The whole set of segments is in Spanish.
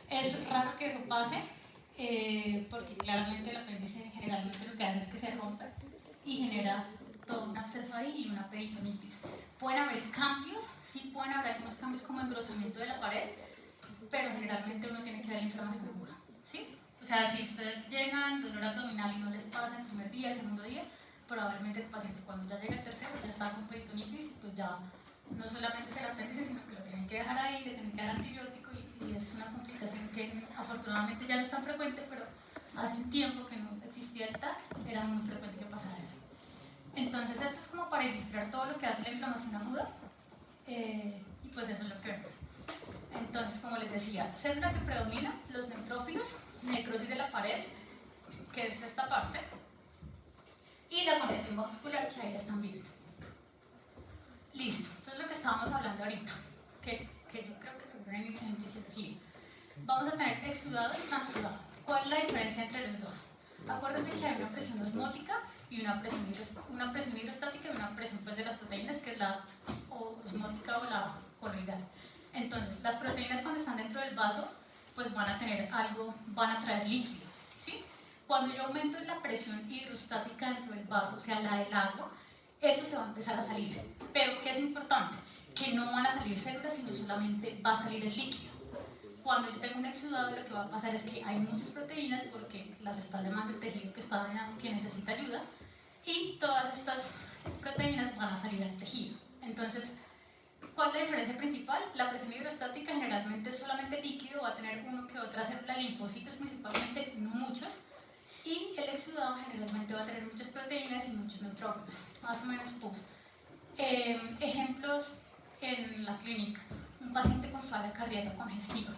Es raro que eso pase, porque claramente el apéndice generalmente lo que hace es que se rompe y genera todo un absceso ahí y una peritonitis. Pueden haber cambios, sí pueden haber algunos cambios como engrosamiento de la pared, pero generalmente uno tiene que ver la inflamación aguda, ¿sí? O sea, si ustedes llegan, dolor abdominal y no les pasa el primer día, el segundo día, probablemente el paciente cuando ya llega el tercero ya está con peritonitis, pues ya no solamente es el apéndice, sino que lo tienen que dejar ahí, le tienen que dar antibiótico y es una complicación que afortunadamente ya no es tan frecuente, pero hace un tiempo que no existía el TAC, era muy frecuente que pasara eso. Entonces esto es como para ilustrar todo lo que hace la inflamación aguda, y pues eso es lo que vemos. Entonces, como les decía, célula que predomina, los neutrófilos, necrosis de la pared, que es esta parte, y la congestión vascular, que ahí la están viendo. Listo, entonces lo que estábamos hablando ahorita, que yo creo que fue en fisiología. Vamos a tener exudado y transudado. ¿Cuál es la diferencia entre los dos? Acuérdense que hay una presión osmótica y una presión hidrostática y una presión pues, de las proteínas, que es la osmótica o la coloidal. Entonces, las proteínas cuando están dentro del vaso, pues van a tener algo, van a traer líquido, ¿sí? Cuando yo aumento la presión hidrostática dentro del vaso, o sea, la del agua, eso se va a empezar a salir. Pero, ¿qué es importante? Que no van a salir células, sino solamente va a salir el líquido. Cuando yo tengo un exudado, lo que va a pasar es que hay muchas proteínas porque las está llamando el tejido que está dañado, que necesita ayuda, y todas estas proteínas van a salir al tejido. Entonces, ¿cuál es la diferencia principal? La presión hidrostática generalmente es solamente líquido, va a tener uno que otra célula, linfocitos principalmente, no muchos, y el exudado generalmente va a tener muchas proteínas y muchos neutrófilos, más o menos pus. Ejemplos en la clínica: un paciente con falla cardíaca congestiva,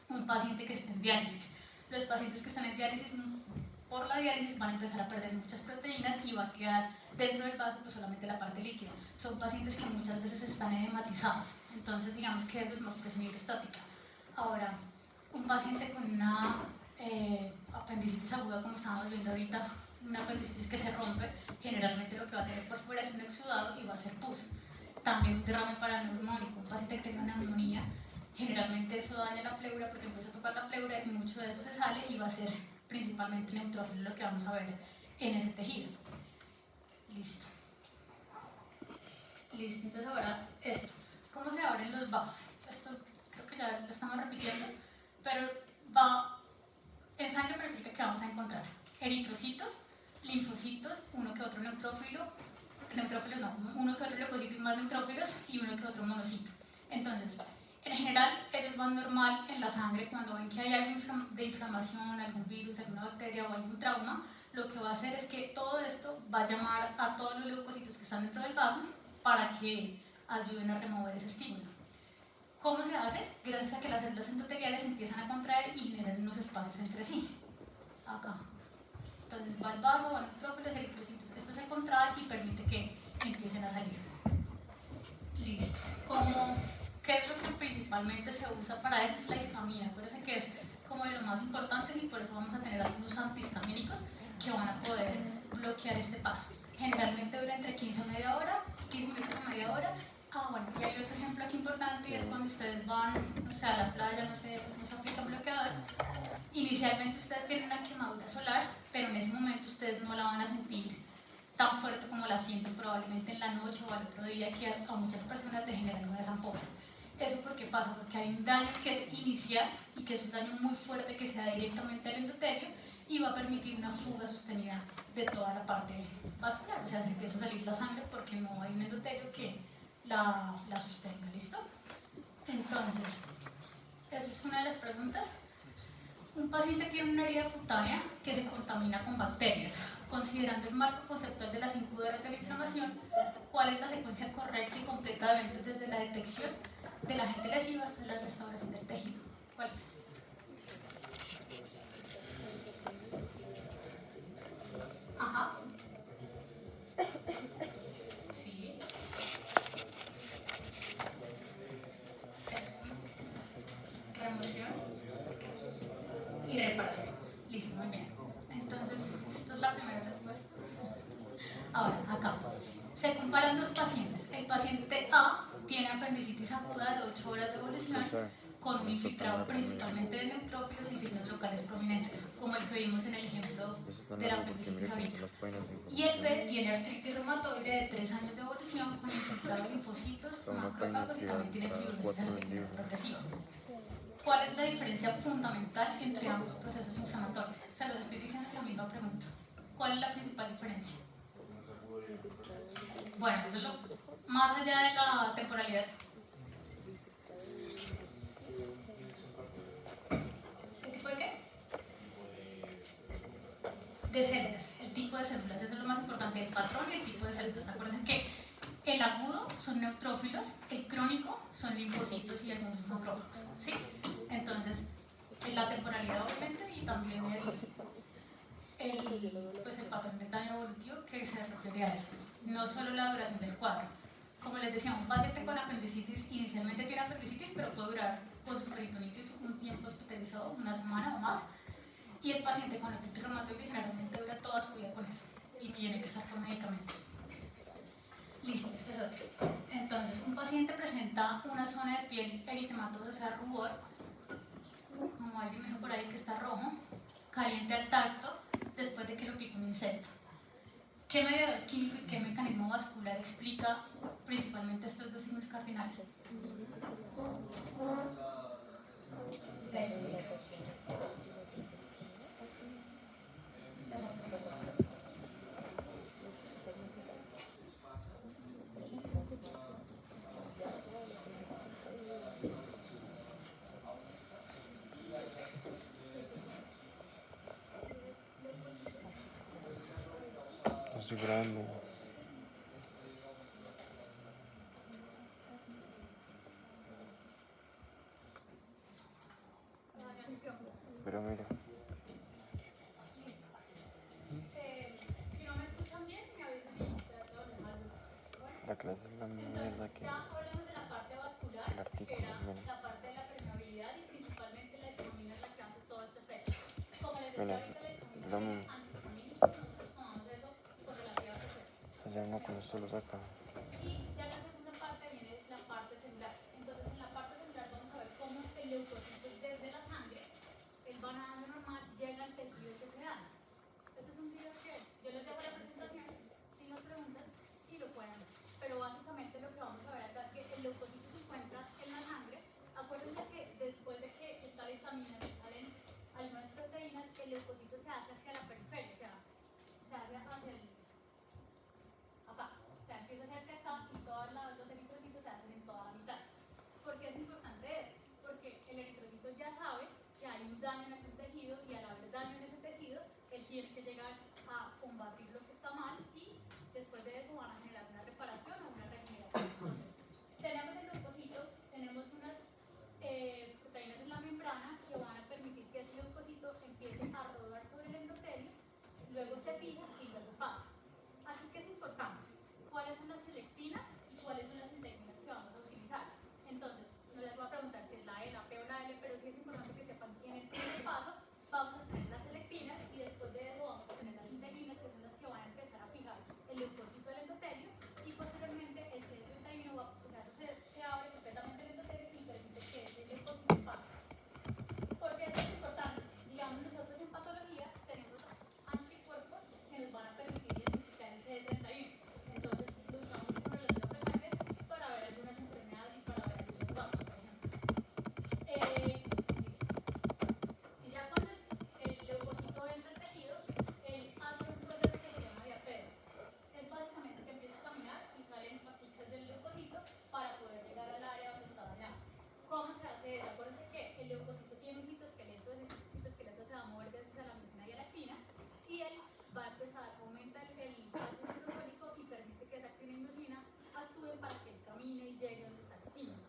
un paciente que está en diálisis. Los pacientes que están en diálisis, por la diálisis, van a empezar a perder muchas proteínas y va a quedar dentro del vaso pues, solamente la parte líquida. Son pacientes que muchas veces están edematizados, entonces digamos que eso es más presión hidrostática. Ahora, un paciente con una apendicitis aguda, como estábamos viendo ahorita, una apendicitis que se rompe, generalmente lo que va a tener por fuera es un exudado y va a ser pus. También un derrame paraneumónico, un paciente que tenga una neumonía, generalmente eso daña la pleura porque empieza a tocar la pleura y mucho de eso se sale y va a ser principalmente neutrófilo lo que vamos a ver en ese tejido. Listo. Listo, entonces ahora esto. ¿Cómo se abren los vasos? Esto creo que ya lo estamos repitiendo, pero va en sangre periférica que vamos a encontrar eritrocitos, linfocitos, uno que otro neutrófilo, uno que otro leucocito y más neutrófilos y uno que otro monocito. Entonces, en general, ellos van normal en la sangre cuando ven que hay algo de inflamación, algún virus, alguna bacteria o algún trauma. Lo que va a hacer es que todo esto va a llamar a todos los leucocitos que están dentro del vaso para que ayuden a remover ese estímulo. ¿Cómo se hace? Gracias a que las células endoteliales empiezan a contraer y generan unos espacios entre sí. Acá. Entonces va el vaso, van los neutrófilos, eritrocitos. Esto se contrae y permite que empiecen a salir. Listo. ¿Qué es lo que principalmente se usa para esto? Es la histamina. Acuérdense que es como de lo más importante y por eso vamos a tener algunos antihistamínicos que van a poder bloquear este paso. Generalmente dura entre 15 minutos a media hora. Bueno, y hay otro ejemplo aquí importante y es cuando ustedes van, no sé, a la playa, no se aplica un bloqueador. Inicialmente ustedes tienen una quemadura solar, pero en ese momento ustedes no la van a sentir tan fuerte como la sienten probablemente en la noche o al otro día, que a muchas personas les generan unas ampollas. ¿Eso por qué pasa? Porque hay un daño que es inicial y que es un daño muy fuerte que se da directamente al endotelio y va a permitir una fuga sostenida de toda la parte vascular. O sea, se empieza a salir la sangre porque no hay un endotelio que la sostenga. ¿Listo? Entonces, esa es una de las preguntas. Un paciente tiene una herida cutánea que se contamina con bacterias. Considerando el marco conceptual de las 5 Rs de la inflamación, ¿cuál es la secuencia correcta y completa de eventos desde la detección del agente lesivo hasta la restauración del tejido? ¿Cuál es? Ajá. Sí. Remoción y reparación. Listo, muy bien. Entonces, esta es la primera respuesta. Ahora, acá. Se comparan dos pacientes. El paciente A tiene apendicitis aguda de 8 horas de evolución con un infiltrado principalmente de neutrófilos y signos locales prominentes, como el que vimos en el ejemplo de la apendicitis ahorita. Y el B tiene artritis reumatoide de 3 años de evolución con infiltrado de linfocitos, macrófagos y también tiene fibrosis arterial progresiva. ¿Cuál es la diferencia fundamental entre ambos procesos inflamatorios? Se los estoy diciendo en la misma pregunta. ¿Cuál es la principal diferencia? Bueno, eso es lo más allá de la temporalidad. ¿Qué tipo de qué? De células, el tipo de células, eso es lo más importante, el patrón y el tipo de células. Acuérdense que el agudo son neutrófilos, el crónico son linfocitos y algunos macrófagos, ¿sí? Entonces, la temporalidad obviamente y también pues el patrón de daño evolutivo que se refiere a eso, no solo la duración del cuadro. Como les decía, un paciente con apendicitis inicialmente tiene apendicitis, pero puede durar con su peritonitis un tiempo hospitalizado, una semana o más. Y el paciente con artritis reumatoide generalmente dura toda su vida con eso y tiene que estar con medicamentos. Listo, este es otro. Entonces, un paciente presenta una zona de piel eritematosa, o sea, rubor, como alguien dijo por ahí que está rojo, caliente al tacto, después de que lo pica un insecto. ¿Qué mediador químico y qué mecanismo vascular explica principalmente estos dos signos cardinales? La espina. Estoy grabando. Pero mira. Si no me escuchan bien, me avisan y trato de hablar más duro. La clase es la mierda que Ya hablamos de la parte vascular, el artículo. que era Mira, la parte de la permeabilidad y principalmente la histamina es la que hace todo este efecto. Como les decía mira, ahorita, la histamina lo tiene mismo. antihistamínicos, nosotros tomamos eso con relativa frecuencia. O sea, ya uno con esto lo saca. Y ya la segunda parte viene la parte celular. Entonces, en la parte celular vamos a ver cómo el leucocito desde la sangre, el banano normal, llega al tejido que se daña. Eso es un video que yo les dejo la presentación, si nos preguntan, y lo pueden ver. Pero básicamente lo que vamos a ver acá es que el leucocito se encuentra en la sangre. Acuérdense que después de que está la histamina, que salen algunas proteínas, el leucocito se hace hacia la periferia, o sea, se hace hacia el acá, o sea, empieza a hacerse acá y todos los eritrocitos se hacen en toda la mitad. ¿Por qué es importante eso? Porque el eritrocito ya sabe que hay un daño en aquel tejido y al haber daño en ese tejido, él tiene que llegar a combatir lo que está mal y después de eso van a generar una reparación o una regeneración. Entonces, tenemos el leucocito, tenemos unas proteínas en la membrana que van a permitir que ese leucocito empiece a rodar sobre el endotelio, luego se fija y luego pasa. Aquí, ¿qué es importante? ¿Cuáles son las selectinas y cuáles son las integrinas que vamos a utilizar? Entonces, no les voy a preguntar si es la E, la P o la L, pero sí es importante que sepan que en el primer paso vamos a tener las selectinas y después de eso vamos a tener las integrinas, que son las que van a empezar a fijar el leucocito del endotelio y posteriormente el CD31 va, o sea, eso se abre completamente el endotelio y permite que ese leucocito pase. ¿Por qué esto es importante? Digamos, nosotros en patología tenemos anticuerpos que nos van a permitir identificar el CD31. Entonces, lo usamos con relación frecuente para ver algunas enfermedades y para ver algunos casos, por ejemplo. Y ya cuando el leucocito entra al tejido, él hace un proceso que se llama diapéresis. Es básicamente que empieza a caminar y salen partículas del leucocito para poder llegar al área donde está dañado. ¿Cómo se hace eso? Acuérdense que el leucocito tiene un citoesqueleto, ese citoesqueleto se va a mover gracias a la miosina y a la actina, y él va a empezar, aumenta el ácido citosólico y permite que esa actina y miosina actúen para que él camine y llegue donde está el estímulo.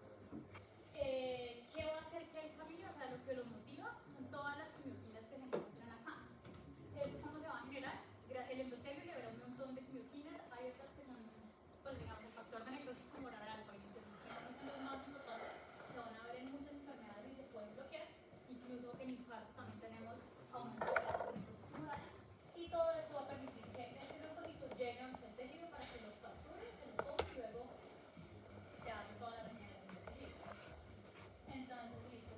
¿Qué va a hacer que él camine? O sea, lo que lo motiva son todas las quimioquinas que se encuentran acá. ¿Eso cómo se va a generar? El endotelio libera un montón de quimioquinas, hay otras que son, pues digamos, el factor de necrosis como la alfa y los más importantes se van a ver en muchas enfermedades y se pueden bloquear, incluso en infarto también tenemos aumento de necrosis tumoral. Y todo esto va a permitir que este leucocito llegue a un tejido para que lo capture, se lo coma y luego se hace toda la regeneración del tejido. Entonces, listo.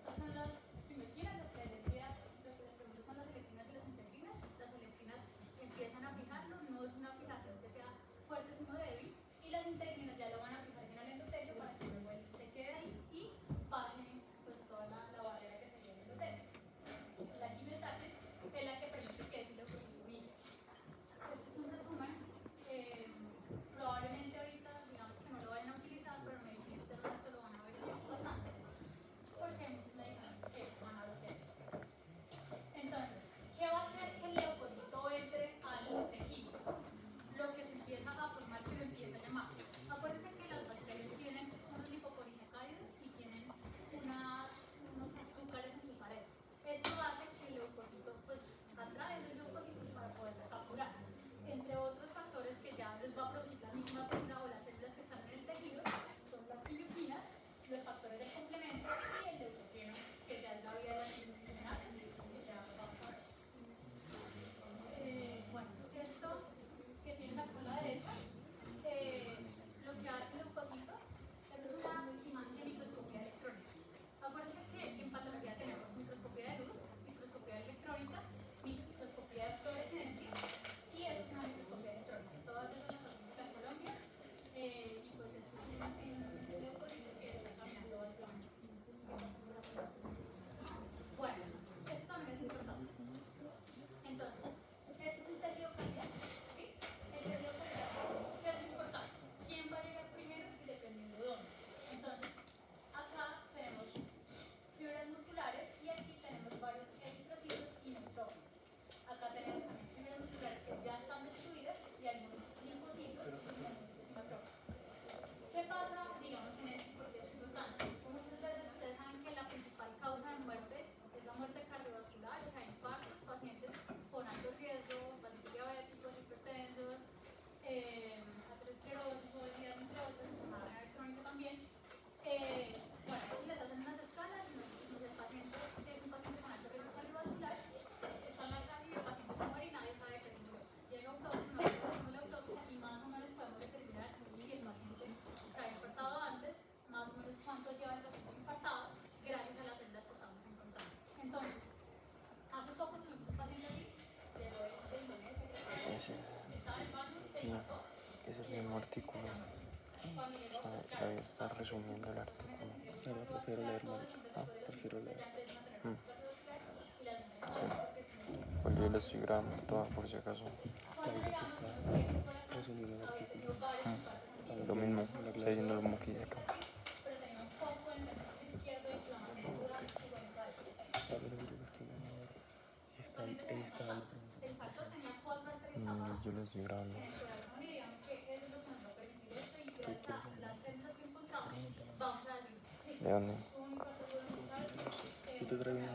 Ahí está resumiendo el artículo. No, prefiero leer, marica. Ah. Prefiero leer. Sí. Pues yo lo estoy grabando toda por si acaso. Marica, que está resumiendo el artículo. Lo mismo, está diciendo lo mismo que hice acá. Yo lo estoy grabando. ¿De dónde? Yo te traigo una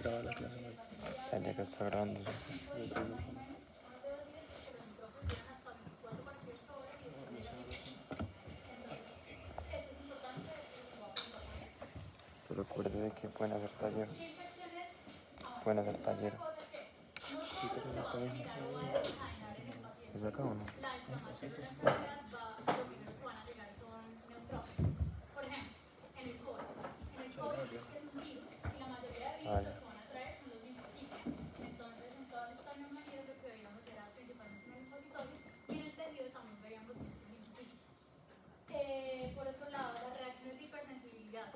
graba la clase, marica. Ya que está grabando. Pero recuerde de que pueden hacer taller. Pueden hacer taller. ¿Es acá o no? Ah, ya. Por otro lado, las reacciones de hipersensibilidad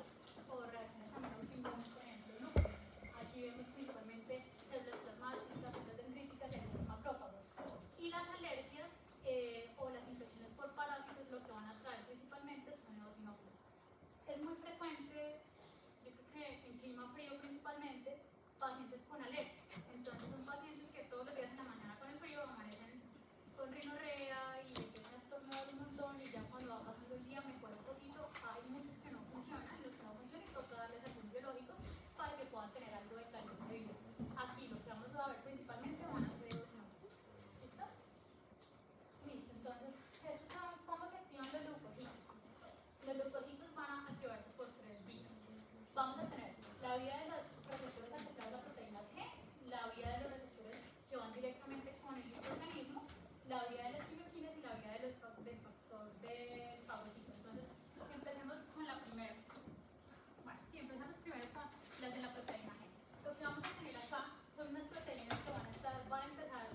o reacciones también autoinmunes, por ejemplo, núcleos. Aquí vemos principalmente células plasmáticas, células dendríticas y algunos macrófagos. Y las alergias o las infecciones por parásitos lo que van a traer principalmente son eosinófilos. Es muy frecuente, yo creo que en clima frío principalmente, pacientes con alergia. Entonces son pacientes que todos los días en la mañana con el frío amanecen con rinorrea y empiezan a estornudar un montón y ya cuando va pasando el día mejora un poquito. Hay muchos que no funcionan, los que no funcionan toca darles algún biológico para que puedan tener algo de calidad de vida. Aquí lo que vamos a ver principalmente van a ser eosinófilos. ¿Listo? Listo, entonces, estos son cómo se activan los leucocitos. Los leucocitos van a activarse por 3 vías. Vamos a tener la vía de los receptores acoplados a proteínas G, la vía de los receptores que van directamente con el microorganismo, la vía de las quimioquinas y la vía del factor del fagocito. Entonces, empecemos con la primera. Bueno, sí, empezamos primero con las de la proteína G. Lo que vamos a tener acá son unas proteínas que van a empezar,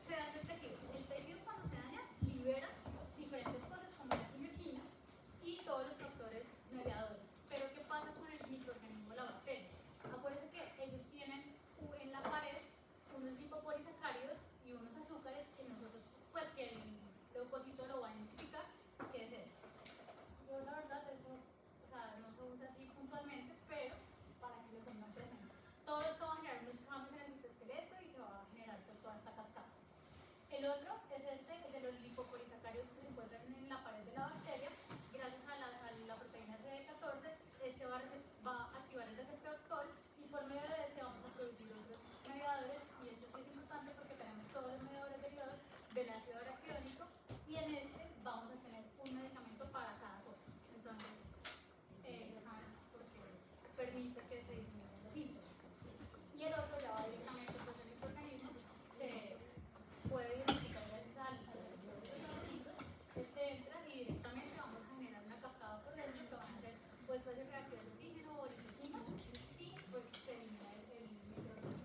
se daña el tejido. El tejido cuando se daña libera diferentes cosas como la quimioquina y todos los factores mediadores. Pero ¿qué pasa con el microorganismo, la bacteria? Acuérdense que ellos tienen en la pared unos lipopolisacáridos y unos azúcares que nosotros, pues que el leucocito lo va a identificar, que es esto. Yo la verdad eso, o sea, no se usa así puntualmente, pero para que lo tengan presente. Todo esto va a generar unos cambios en el citoesqueleto y se va a generar pues toda esta cascada. El otro es este, el de los lipopolisacáridos que se encuentran en la pared de la bacteria. Gracias a la proteína CD14, este va a activar el receptor TOL y por medio de este vamos a producir otros mediadores. Y este sí es importante porque tenemos todos los mediadores derivados del ácido araquidónico y en este vamos a tener un medicamento para cada cosa. Entonces, ya saben, porque permite que se disminuyan los síntomas. Y el otro ya va directamente pues, el microorganismo, se puede identificar gracias al receptor de los leucocitos. Este entra y directamente vamos a generar una cascada por dentro que van a ser pues reactivos de oxígeno o lisocimas y pues se elimina el microorganismo.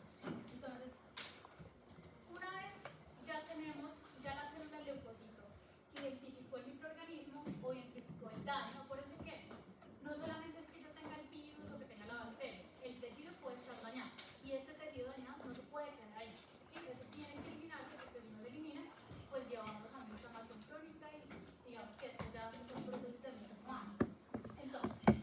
Entonces, una vez ya tenemos, ya la célula leucocito identificó el microorganismo o identificó el daño, acuérdense que no solamente es que yo tenga el virus o que tenga la bacteria, el tejido puede estar dañado y este tejido dañado no se puede quedar ahí. ¿Sí? Eso tiene que eliminarse porque si no se elimina, pues llevamos a una inflamación crónica y digamos que esto ya es un proceso de humano. Entonces,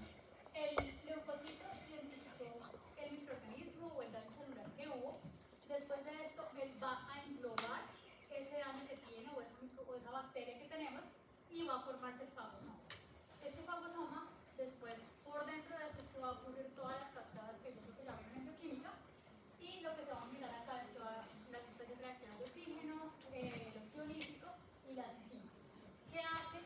el leucocito identificó el microorganismo o el daño celular que hubo. Después de esto, él va a englobar ese daño que tiene o esa bacteria que tenemos y va a formarse el fagosoma. Este fagosoma, después, por dentro de esto es que va a ocurrir todas las cascadas que yo creo que ya ven en bioquímica y lo que se va a mirar acá es que va las especies reactivas de oxígeno, el óxido nítrico y las enzimas. ¿Qué hace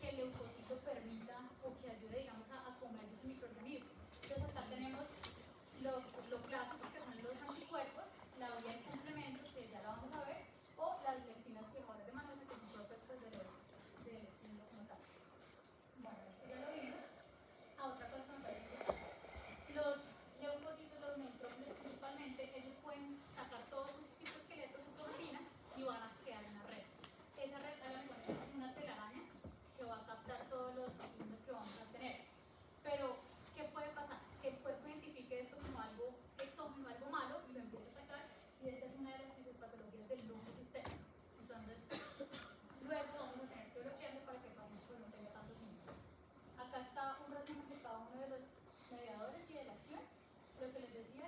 que el leucocito permita o que ayude, digamos, a comer ese microorganismo? Entonces acá tenemos lo clásico que son los anticuerpos, la vía de complementos que ya la vamos a ver, o las lectinas fijadoras de Manosa que son propias pues, del estilo como tal. Bueno, esto ya lo vimos. Otra cosa que me parece importante. Los leucocitos, los neutrófilos principalmente, ellos pueden sacar todos sus citoesqueletos, su proteína y van a crear una red. Esa red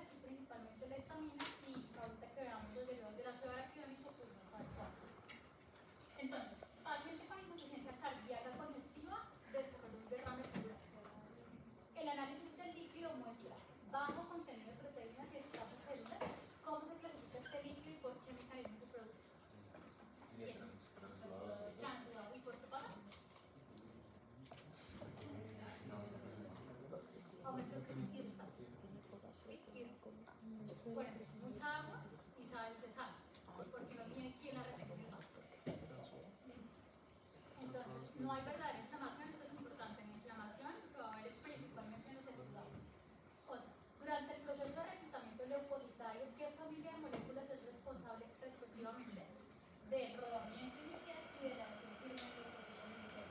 aquí principalmente la histamina y ahorita que veamos los derivados del ácido araquidónico, pues vamos a ver cuáles. Entonces, paciente con insuficiencia cardíaca congestiva desarrolló un derrame cerebral. El análisis del líquido muestra bajo contenido de proteínas y escasas células. ¿Cómo se clasifica este líquido y por qué mecanismo se produce? Transudado. ¿Y por qué pasa? Aumento de hidrostato. Bueno, mucha agua y se sale, porque no tiene quien la retenga. Entonces, no hay verdadera inflamación, esto es importante. La inflamación se va a ver principalmente en los exudados. Otra, durante el proceso de reclutamiento leucocitario, ¿qué familia de moléculas es responsable respectivamente del rodamiento inicial y de la acción firme del leucocito inicial?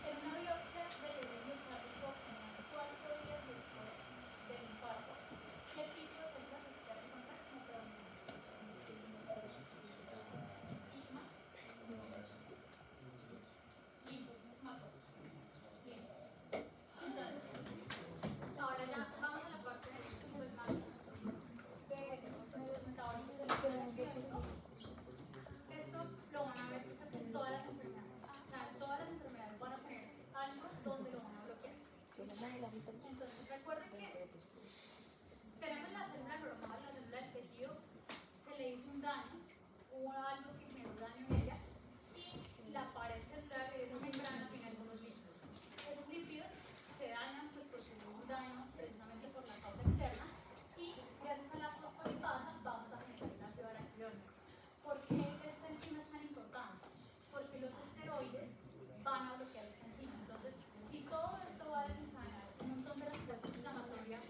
En una biopsia de miocardio apenas 4 días después del infarto, ¿qué tipo de células se espera encontrar como predominante? Ahora ya vamos a la parte pues, más de los metabolitos del ácido araquidónico. Esto lo van a ver en todas las enfermedades. O sea, en todas las enfermedades van a tener algo donde lo van a bloquear. Entonces recuerden que tenemos la célula normal, la célula del tejido, se le hizo un daño, hubo algo que generó daño en ella y la pared celular de esa membrana tiene algunos lípidos. Esos lípidos se dañan pues porque hubo un daño precisamente por la causa externa y gracias a la fosfolipasa vamos a generar el ácido araquidónico. ¿Por qué esta enzima es tan importante? Porque los esteroides van a bloquear esta enzima. Entonces, si todo esto va a desencadenar un montón de respuestas inflamatorias,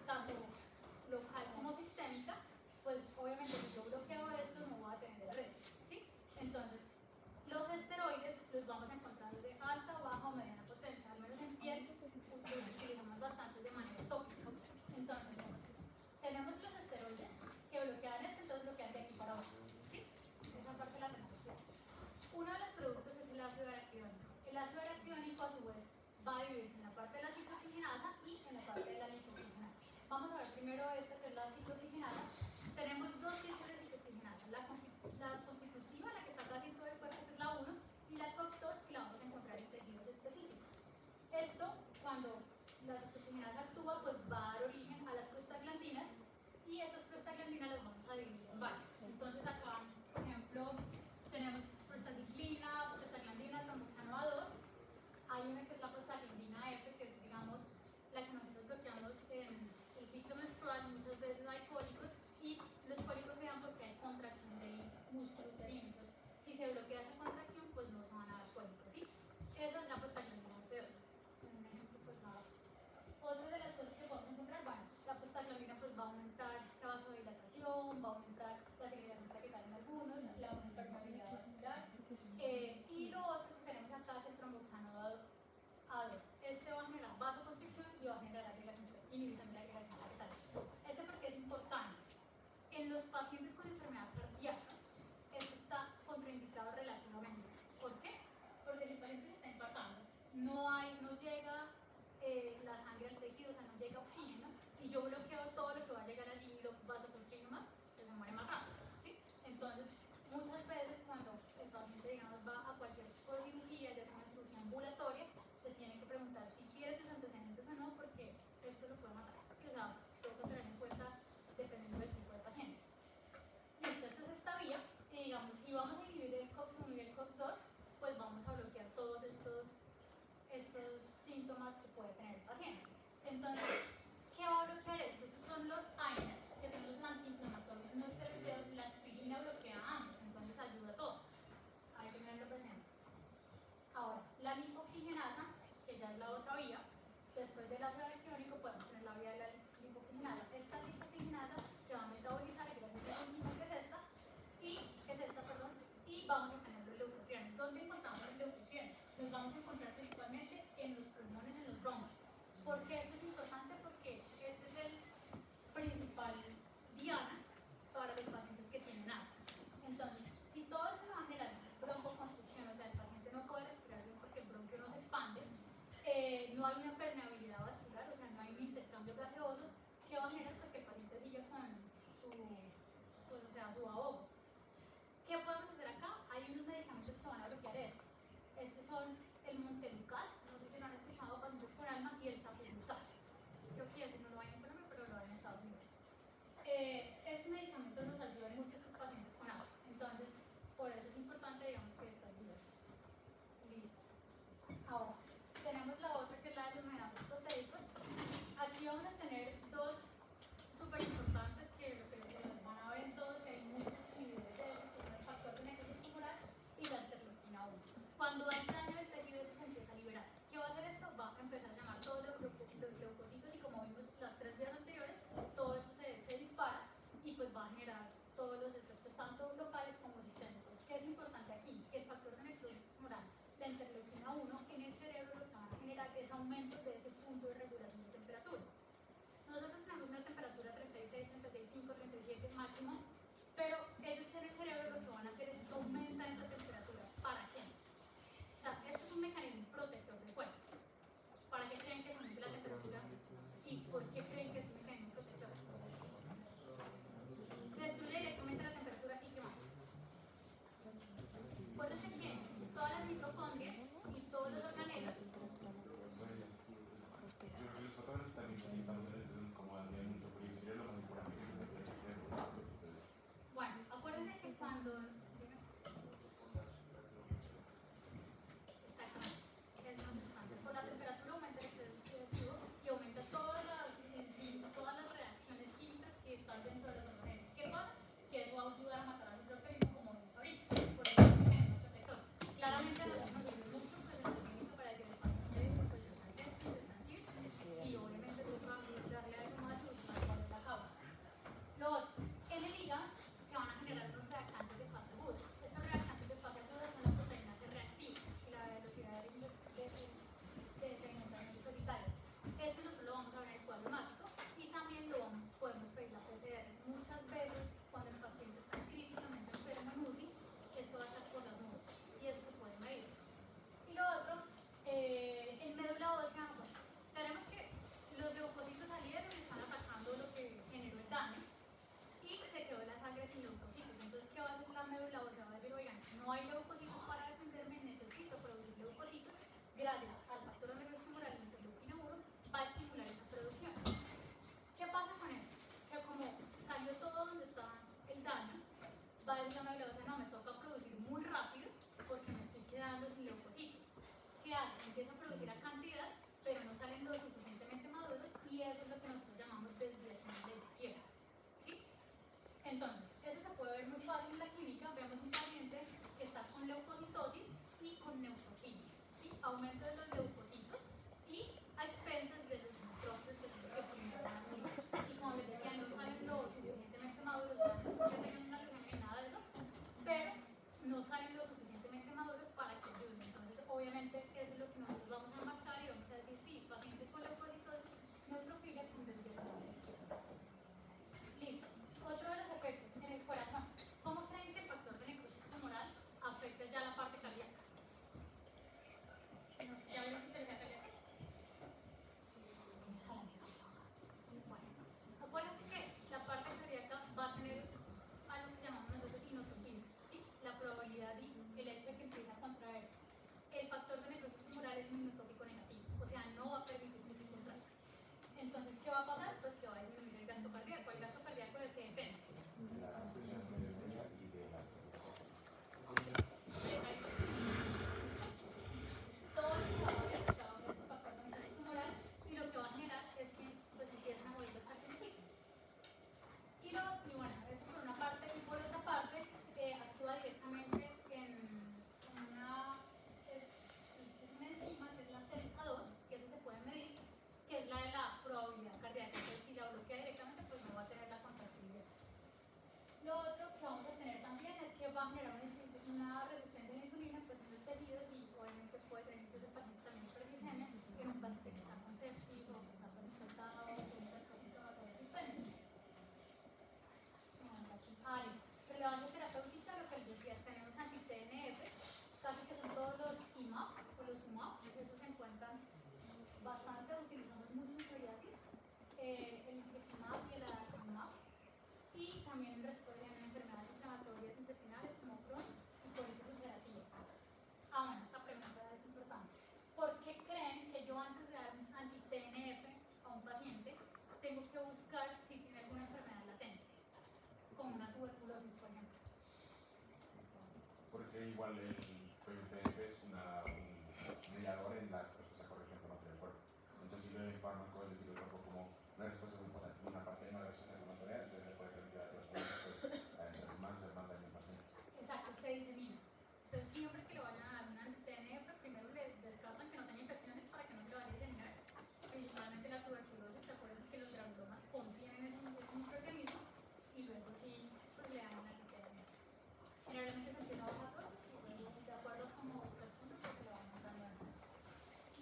tanto local como sistémica, pues obviamente si yo bloqueo esto no voy a tener el resto, ¿sí? Entonces, los esteroides los vamos a encontrar de alta, baja o mediana potencia, al menos en piel, utilizamos bastante de manera tópica. Entonces, tenemos los esteroides que bloquean esto, entonces bloquean de aquí para abajo, ¿sí? Esa parte la tenemos clara. Uno de los productos es el ácido araquidónico. El ácido araquidónico a su vez va a dividirse en la parte de la ciclooxigenasa y en la parte de la lipoxigenasa. Vamos a ver primero esta que es la ciclooxigenasa. Tenemos dos tipos de ciclooxigenasa, la constitutiva, la que está casi en todo el cuerpo, que es la 1, y la COX-2, que la vamos a encontrar en tejidos específicos. Esto, cuando la ciclooxigenasa actúa, pues va a dar origen a las prostaglandinas y estas prostaglandinas las vamos a dividir en varias. Entonces acá, por ejemplo, tenemos prostaciclina, prostaglandina, tromboxano A2. Hay una que es la prostaglandina F, que es, digamos, la que nosotros bloqueamos en el ciclo menstrual. Muchas veces hay cólicos y los cólicos se dan porque hay contracción del músculo uterino. Entonces, si se bloquea esa contracción, pues no se van a dar cólicos, ¿sí? Esa es la prostaglandina F2. Un ejemplo, pues nada. Otra de las cosas que podemos encontrar, bueno, la prostaglandina pues va a aumentar la vasodilatación, va a aumentar la segregación plaquetaria en algunos, la permeabilidad vascular. Y lo otro que tenemos acá es el tromboxano A2. Este va a generar vasoconstricción y va a generar inhibición de la agregación plaquetaria. Este porque es importante. En los pacientes con enfermedad cardíaca, esto está contraindicado relativamente. ¿Por qué? Porque si el paciente se está infartando, no llega la sangre al tejido, o sea, no llega oxígeno, y yo bloqueo todo lo que va a llegar allí y lo vasoconstricto más, pues se muere más rápido, ¿sí? Entonces, muchas veces cuando el paciente, digamos, va a cualquier tipo de cirugía, ya sea una cirugía ambulatoria, se tiene que preguntar si quiere sus antecedentes o no, porque esto lo puede matar. O sea, tengo que tener en cuenta dependiendo del tipo de paciente. Listo, esta es esta vía, y digamos, si vamos a inhibir el COX-1 y el COX-2, pues vamos a bloquear todos estos síntomas que puede tener el paciente. Entonces, ¿qué va a bloquear esto? Estos son los AINES, que son los antiinflamatorios no esteroideos, y la aspirina bloquea ambos, entonces ayuda a todo. Hay que tenerlo presente. Ahora, la lipoxigenasa, que ya es la otra vía, después del ácido araquidónico podemos tener la vía de la lipoxigenasa. Esta lipoxigenasa se va a metabolizar gracias a la enzima que es esta, y vamos a tener los leucotrienes. ¿Dónde encontramos los leucotrienes? Los vamos a encontrar principalmente en los pulmones, en los bronquios. ¿Por qué esto es importante? Porque este es el principal diana para los pacientes que tienen asma. Entonces, si todo esto va a generar broncoconstricción, o sea, el paciente no puede respirar bien porque el bronquio no se expande, no hay una permeabilidad Montelukast, no sé si lo han escuchado, pacientes con alma, y el Sapelukast. Creo que ese no lo hay en Colombia, pero lo hay en Estados Unidos. Ese medicamento nos ayuda en muchos pacientes con asma, entonces por eso es importante, digamos, que estas dudas. Listo. Ahora, tenemos la otra que es la de los medicamentos proteicos. Aquí vamos a tener dos súper importantes que lo que van a ver en todos, que hay muchos inhibidores de eso, que son el factor de necrosis tumoral y la interleuquina 1. Cuando hay daño del tejido, esto se empieza a liberar. ¿Qué va a hacer esto? Va a empezar a llamar todos los leucocitos y como vimos las 3 días anteriores, todo esto se dispara y pues va a generar todos los efectos tanto locales como sistémicos. ¿Qué es importante aquí? Que el factor de necrosis tumoral, la interleuquina 1, en el cerebro lo que van a generar es aumento de ese punto de regulación de temperatura. Nosotros tenemos una temperatura 36, 36,5, 37 máximo, pero ellos en el cerebro lo que van a hacer es que aumentan esa temperatura. ¿Para qué? O sea, esto es un mecanismo protector del cuerpo. ¿Para qué creen que se aumente la temperatura? ¿Y por qué creen que es un mecanismo protector? Destruye directamente la temperatura y qué más. Acuérdense que todas las mitocondrias y todos los organelos. Los fotógrafos también están como había mucho frío exterior, lo manipulamos. Bueno, acuérdense que cuando. Exactamente. Es más importante. Por la temperatura aumenta el exceso oxidativo y aumenta todas las reacciones químicas que están dentro de los organismos. ¿Qué pasa? Que eso va a ayudar a matar al microorganismo como vimos ahorita. Por eso es un mecanismo protector. Claramente a nosotros nos sirve mucho pues, el tratamiento para que el paciente pues, están sepsis, están cirrosis y obviamente pues, va a darle algo más y va a poner la causa. Lo otro, en el hígado se van a generar unos reactantes de fase aguda. Estos reactantes de fase aguda son las proteínas C reactivas y la velocidad de sedimentación depositaria. Este nosotros lo vamos a ver en el cuadro mágico y también lo podemos pedir la PCR. Muchas veces cuando el paciente está críticamente enfermo en UCI, esto va a estar por las nubes y eso se puede medir. Y lo otro, en médula ósea, bueno, tenemos que los leucocitos salieron y están atacando lo que generó el daño y se quedó la sangre sin leucocitos. Entonces, ¿qué va a hacer la médula ósea? Va a decir, oigan, no hay leucocitos para defenderme, necesito producir leucocitos. Gracias al factor de necrosis tumoral, la interleuquina 1, va a estimular esa producción. ¿Qué pasa con esto? Que como salió todo donde estaba el daño, va a decir la médula ósea, no, me toca producir muy rápido porque me estoy quedando sin leucocitos. ¿Qué hace? Empieza a producir a cantidad, pero no salen lo suficientemente maduros y eso es lo que nosotros llamamos desviación de izquierda. ¿Sí? Entonces, eso se puede ver muy fácil en la clínica. Vemos un paciente que está con leucocitosis y con neutrofilia. ¿Sí? Aumento de los leucocitos y a expensas de los neutrófilos que son los que producen las células. Y como les decía, no salen lo suficientemente maduros, no tengan una leucemia ni nada de eso, pero no salen lo suficientemente maduros para que ayuden. Entonces, obviamente, eso es lo que nosotros vamos a marcar y vamos a decir, sí, paciente con leucocitosis, neutrofilia con desviación de la izquierda. Listo. Otro de los efectos en el corazón. ¿Cómo creen que el factor de necrosis tumoral afecta ya la parte cardíaca? ¿Ya vieron que se le da cardíaca? Bueno, acuérdense que la parte cardíaca va a tener algo que llamamos nosotros inotropismo, ¿sí? La probabilidad y el hecho de que empiece a contraerse. El factor de necrosis tumoral es un inotópico negativo, o sea, no va a permitir que se contraiga. Entonces, ¿qué va a pasar? Pues que va a disminuir el gasto cardíaco. El gasto cardíaco es que depende. Todo el que va a ver está bajo este factor de necrosis tumoral y lo que va a generar es que pues, empiezan a morir los cardiocitos. Y bueno, eso por una parte, y por otra parte, actúa directamente en una enzima que es la CELCA2, que esa se puede medir, que es la de la probabilidad cardíaca. Entonces, si la bloquea directamente, pues no va a tener la contractilidad. Lo otro que vamos a tener también es que va a generar una resistencia a la insulina pues, en los tejidos y obviamente puede tener incluso el paciente también hiperglicemia en un paciente que está con sepsis o que está pues, infectado o con una inflamación sistémica. Listo. Relevancia terapéutica, lo que les decía, tenemos anti-TNF, casi que son todos los IMAP o los UMAP, esos se encuentran bastante, utilizamos mucho en psoriasis, el infliximab y el adalimumab, y también en enfermedades inflamatorias intestinales como Crohn y colitis ulcerativa. Bueno, esta pregunta es importante. igual el PMP es un mediador en la respuesta correcta inflamatoria del cuerpo. Entonces, si veo el fármaco, es decir, el cuerpo como una respuesta muy importante, una parte de una respuesta inflamatoria, entonces se puede transmitir a otras personas, pues, entre más hacer más daño al paciente. Exacto, se disemina. Entonces, siempre que le vayan a dar una TNF, primero le descartan que no tenga infecciones para que no se le vaya a diseminar. Principalmente la tuberculosis, ¿te acuerdas que los granulomas contienen ese microorganismo? Y luego sí, pues le dan una TNF. Generalmente se empieza a bajar dosis y luego, de acuerdo a cómo los puntos, pues se le van montando.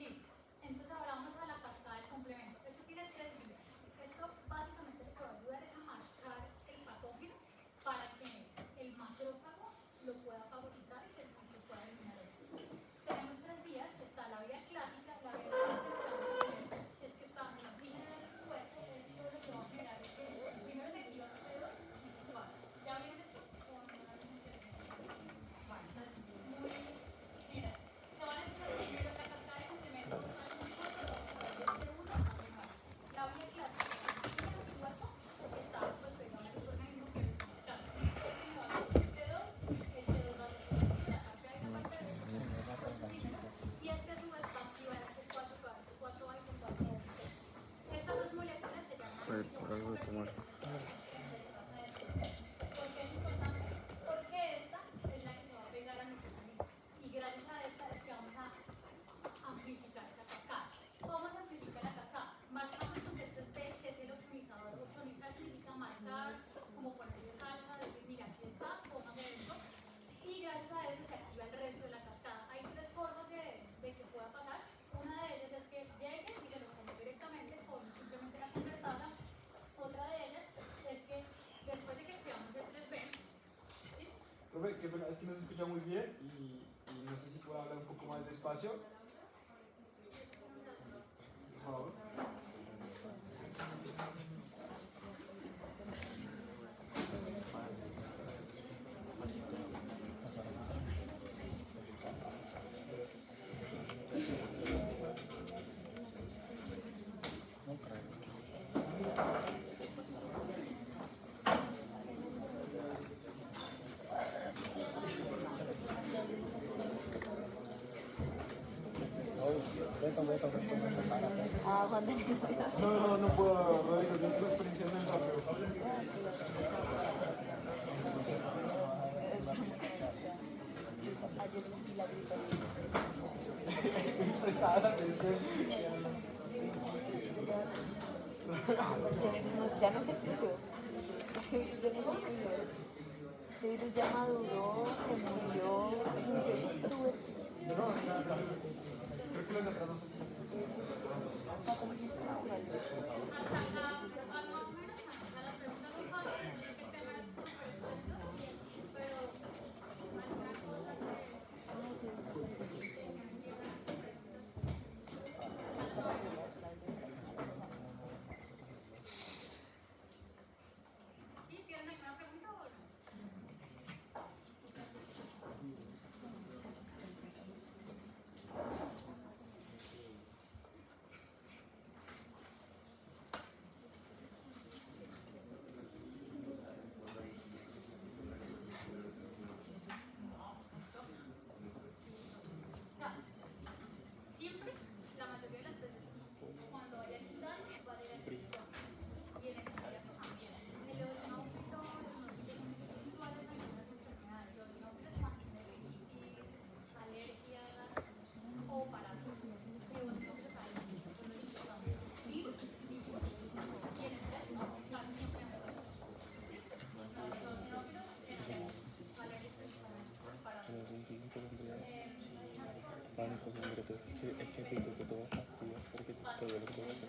Listo. Entonces, ahora vamos a la cascada del complemento. Esto tiene 3 vías. Esto básicamente lo que va a ayudar es a marcar el patógeno para que el macrófago lo pueda fagocitar y que pueda eliminar esto. Tenemos 3 vías. Está la vía clásica. La vía clásica lo que vamos a hacer es que está en la fila del cuerpo. Esto lo que va a generar es que primero se activa C2 y C4. ¿Ya viene esto? Bueno, entonces, muy bien. Mira, se van a empezar primero la cascada de complemento. La vía clásica en el cuerpo está pues pegado a ese organismo que lo está marcando. Este me va a ser C2, el C2 va a ser la parte de la parte de y este a su vez va a activar a C4, que va a C4A y C4A. Estas dos moléculas se llaman Por algo de tomar. ¿Por qué es importante? Porque esta es la que se va a pegar a nuestro organismo y gracias a esta es que vamos a amplificar esa cascada. ¿Cómo se amplifica la cascada? Marcamos con C3P, que es el opsonizador. Opsonizar significa marcar, como ponerle salsa, decir, mira, aquí está, póngame esto. Y gracias a eso se activa el resto de la cascada. Hay 3 formas de que pueda pasar. Una de ellas es que llegue y se lo ponga directamente con simplemente la convertasa. Otra de ellas es que después de que activamos el 3B, ¿sí? Profe, qué pena, es que no se escucha muy bien y no sé si puedo hablar un poco más despacio. Por favor. Ah, Juan Daniel. No puedo, Rodrigo, yo tengo experiencia en el rápido. Ayer sentí la gripa. Prestabas atención. Ya no es el tuyo. Ese virus ya no es el tuyo. Ese virus ya maduró, se murió. Creo que los de atrás no se Patógenos naturales. Hasta acá, más o menos, a las preguntas son fáciles, yo sé que el tema es súper extenso, pero algunas cosas ¿Sí? ¿Tienen alguna pregunta o no? O sea, siempre, la mayoría de las veces, cuando vaya a ayudar, va a ir a ayudar. Y en el cardíaco también. El eosinófilo, los puntuales en algunas enfermedades. Los eosinófilos cuando tienen rinitis, alergias o parásitos. Eosinófilos alergias, eso es importante. Virus, virus. Y en estrés, no, casi siempre en el los eosinófilos, alergias principalmente, parásitos. Pánico, concreto, es que siento que todo está activo porque todo lo que voy a hacer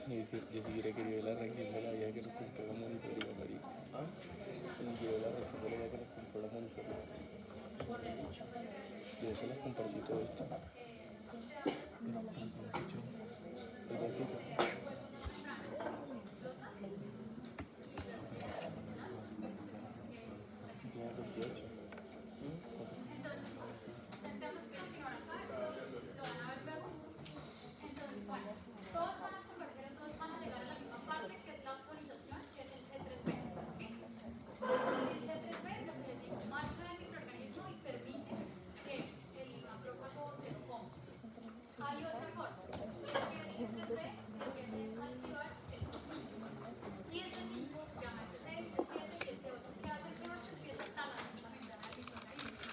Yo sí hubiera querido la reacción de la vida que nos compró la monitoría, marica. Yo quiero la reacción de la vida que nos compró la monitoría. Yo se las compartí todo esto. El gráfico. Tiene 28. Todos van a converger, todos van a llegar a la misma parte, que es la actualización, que es el C3B. ¿Sí? El C3B, lo que les digo, marca el microorganismo y permite que el macrófago se lo coma. Hay otra forma, es que el C3B lo que hace es activar el C5. Y el C5 llama el C6, C7 y el C8. ¿Qué hace el C8? Empieza a talar la membrana del microorganismo.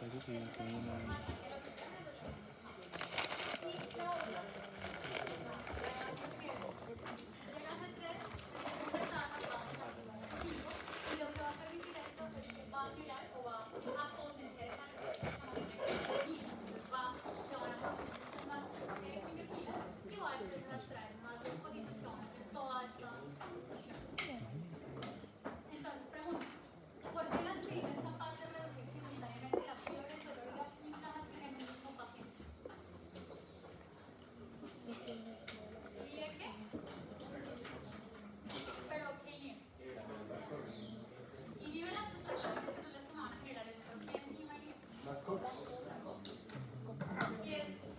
Eso que yo tengo una... Entonces pregunto, ¿por qué la aspirina es capaz de reducir simultáneamente la fiebre, el dolor y la inflamación en un mismo paciente? ¿Y de qué? Pero ¿qué inhibe? Inhibe las prostaglandinas, que son las que me van a generar el dolor. ¿Qué enzima inhibe? Las COX.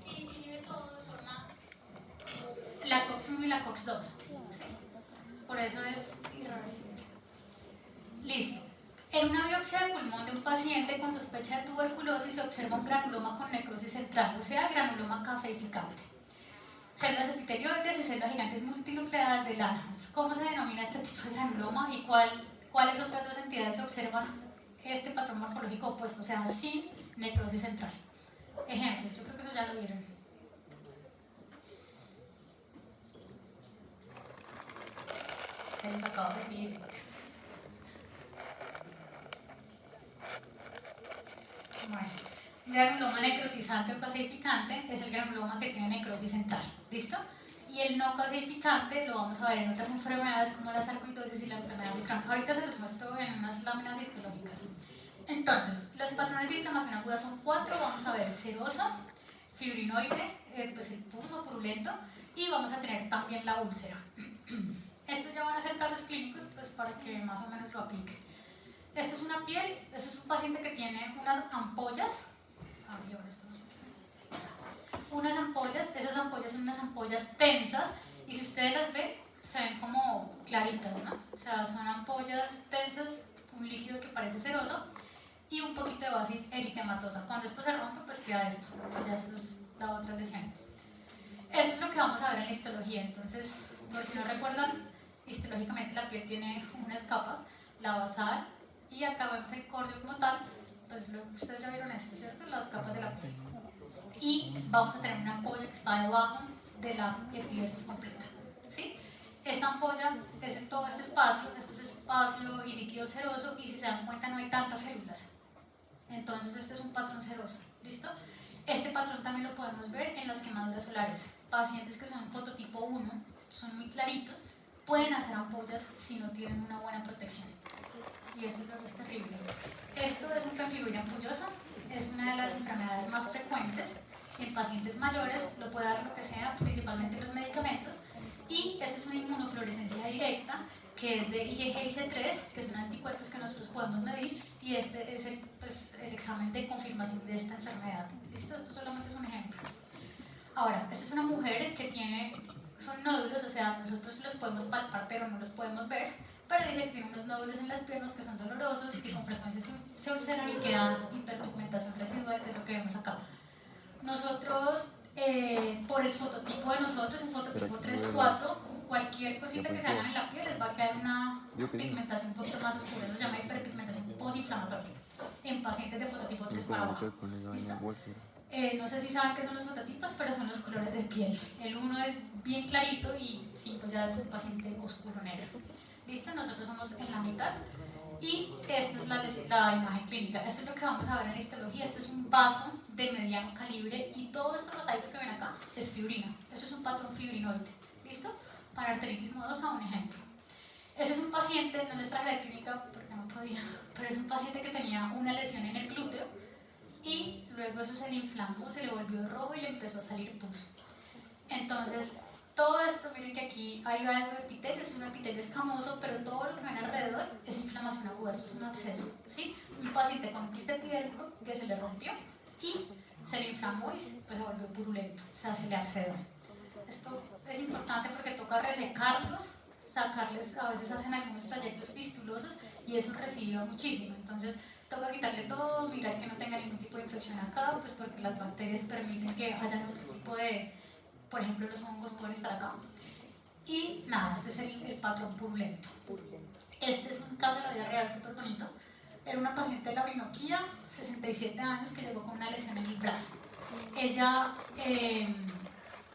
Si inhibe todo de forma... La COX-1 y la COX-2. Por eso es irreversible. Listo. En una biopsia de pulmón de un paciente con sospecha de tuberculosis se observa un granuloma con necrosis central, o sea, granuloma caseificante. Células epitelioides y células gigantes multinucleadas de Langerhans. ¿Cómo se denomina este tipo de granuloma y cuáles otras dos entidades observan este patrón morfológico opuesto, o sea, sin necrosis central? Ejemplos, yo creo que eso ya lo vieron. Se les acaba de decir. Bueno, granuloma necrotizante o caseificante es el granuloma que tiene necrosis central. ¿Listo? Y el no caseificante lo vamos a ver en otras enfermedades como la sarcoidosis y la enfermedad de Crohn. Ahorita se los muestro en unas láminas histológicas. Entonces, los patrones de inflamación aguda son 4. Vamos a ver el seroso, fibrinoide, pues el pus purulento, y vamos a tener también la úlcera. Estos ya van a ser casos clínicos, pues para que más o menos lo aplique. Esto es una piel, esto es un paciente que tiene unas ampollas. Unas ampollas, esas ampollas son unas ampollas tensas, y si ustedes las ven, se ven como claritas, ¿no? O sea, son ampollas tensas, un líquido que parece ceroso, y un poquito de base eritematosa. Cuando esto se rompe, pues queda esto, ya esto es la otra lesión. Eso es lo que vamos a ver en la histología. Entonces, por si no recuerdan, histológicamente la piel tiene unas capas, la basal, y acá vemos el cordio como tal, pues ustedes ya vieron esto, ¿cierto? Las capas de la piel. Y vamos a tener una ampolla que está debajo de la epidermis completa, ¿sí? Esta ampolla es en todo este espacio, esto es espacio y líquido seroso, y si se dan cuenta no hay tantas células. Entonces este es un patrón seroso, ¿listo? Este patrón también lo podemos ver en las quemaduras solares. Pacientes que son fototipo 1, son muy claritos, pueden hacer ampollas si no tienen una buena protección. Y eso luego es terrible. Esto es un pemphigoide ampulloso, es una de las enfermedades más frecuentes en pacientes mayores, lo puede dar lo que sea, principalmente los medicamentos, y esta es una inmunofluorescencia directa, que es de IgG y C3, que son anticuerpos que nosotros podemos medir, y este es el examen de confirmación de esta enfermedad. ¿Listo? Esto solamente es un ejemplo. Ahora, esta es una mujer que tiene, son nódulos, o sea, nosotros los podemos palpar, pero no los podemos ver, pero dice que tiene unos nódulos en las piernas que son dolorosos y que con frecuencia se ulceran y queda hiperpigmentación residual, que es lo que vemos acá. Nosotros, por el fototipo de nosotros, el fototipo 3-4, cualquier cosita que se hagan en la piel les va a quedar una pigmentación un poquito más oscura, eso se llama hiperpigmentación postinflamatoria, en pacientes de fototipo 3 para abajo. No sé si saben qué son los fototipos, pero son los colores de piel. El 1 es bien clarito y 5 ya es un paciente oscuro negro. ¿Listo? Nosotros somos en la mitad. Y esta es la imagen clínica. Esto es lo que vamos a ver en la histología. Esto es un vaso de mediano calibre y todo esto rosadito que ven acá es fibrina. Eso es un patrón fibrinoide. ¿Listo? Para arteritis nodosa, un ejemplo. Ese es un paciente, no les traje la clínica porque no podía, pero es un paciente que tenía una lesión en el glúteo y luego eso se le inflamó, se le volvió rojo y le empezó a salir pus. Entonces, todo esto, miren que aquí hay algo de epitelio, es un epitelio escamoso, pero todo lo que ven alrededor es inflamación aguda, eso es un absceso, ¿sí? Un paciente con un quiste epidérmico que se le rompió y se le inflamó y pues, se volvió purulento, o sea, se le abscedó. Esto es importante porque toca resecarlos, sacarles, a veces hacen algunos trayectos fistulosos y eso residuó muchísimo, entonces toca quitarle todo, mirar que no tenga ningún tipo de infección acá, pues porque las bacterias permiten que haya otro tipo de, por ejemplo los hongos pueden estar acá. Y nada, este es el patrón purulento. Este es un caso de la vida real súper bonito. Era una paciente de la Orinoquía, 67 años, que llegó con una lesión en el brazo. Ella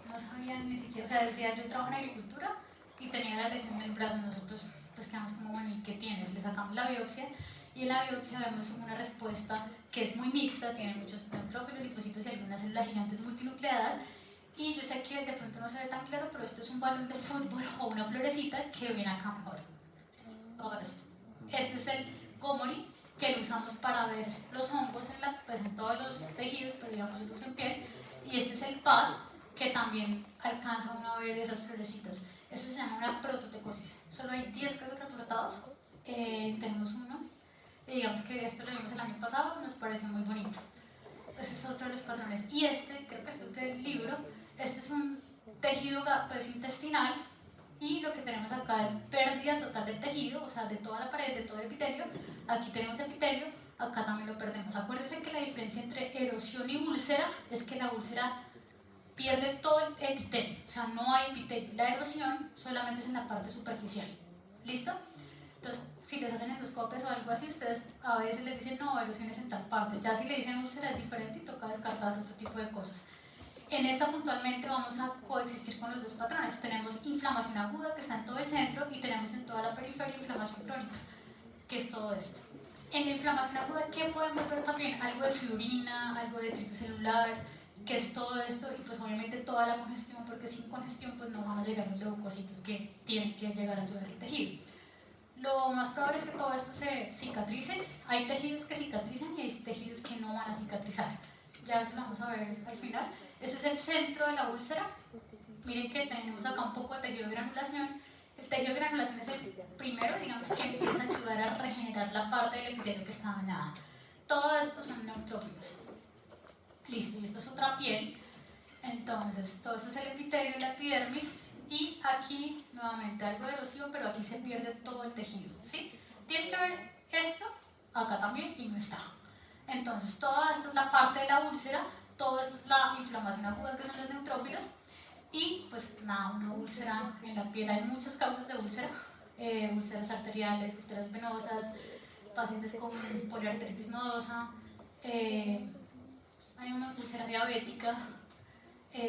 no sabía ni siquiera, o sea, decía yo trabajo en agricultura y tenía la lesión en el brazo. Nosotros pues quedamos como, bueno, ¿y qué tienes? Le sacamos la biopsia y en la biopsia vemos una respuesta que es muy mixta, tiene muchos neutrófilos, linfocitos y algunas células gigantes multinucleadas. Y yo sé que de pronto no se ve tan claro, pero esto es un balón de fútbol o una florecita que viene acá mejor. Todo esto. Este es el Gomori, que lo usamos para ver los hongos pues en todos los tejidos, pero digamos nosotros en piel. Y este es el PAS, que también alcanza uno a ver esas florecitas. Eso se llama una prototecosis. Solo hay 10 casos reportados, tenemos uno. Y digamos que esto lo vimos el año pasado, nos pareció muy bonito. Ese es otro de los patrones. Y este, creo que este es del libro, este es un tejido pues, intestinal y lo que tenemos acá es pérdida total del tejido, o sea, de toda la pared, de todo el epitelio. Aquí tenemos epitelio, acá también lo perdemos. Acuérdense que la diferencia entre erosión y úlcera es que la úlcera pierde todo el epitelio, o sea, no hay epitelio. La erosión solamente es en la parte superficial. ¿Listo? Entonces, si les hacen endoscopias o algo así, ustedes a veces les dicen, no, erosión es en tal parte. Ya si le dicen úlcera es diferente y toca descartar otro tipo de cosas. En esta puntualmente vamos a coexistir con los dos patrones. Tenemos inflamación aguda, que está en todo el centro, y tenemos en toda la periferia inflamación crónica, que es todo esto. En la inflamación aguda, ¿qué podemos ver también? Algo de fibrina, algo de detrito celular, que es todo esto, y pues obviamente toda la congestión, porque sin congestión pues no van a llegar los leucocitos que tienen que llegar a ayudar al tejido. Lo más probable es que todo esto se cicatrice. Hay tejidos que cicatrizan y hay tejidos que no van a cicatrizar. Ya eso lo vamos a ver al final. Este es el centro de la úlcera. Miren que tenemos acá un poco de tejido de granulación. El tejido de granulación es el primero, digamos, que empieza a ayudar a regenerar la parte del epitelio que está dañada. Todo esto son neutrófilos. Listo, y esto es otra piel. Entonces, todo esto es el epitelio, la epidermis. Y aquí, nuevamente, algo de erosión, pero aquí se pierde todo el tejido, ¿sí? Tiene que ver esto, acá también, y no está. Entonces, toda esta es la parte de la úlcera, todo esto es la inflamación aguda, que son los neutrófilos, y pues nada, una úlcera en la piel. Hay muchas causas de úlcera, úlceras arteriales, úlceras venosas, pacientes con poliarteritis nodosa, hay una úlcera diabética,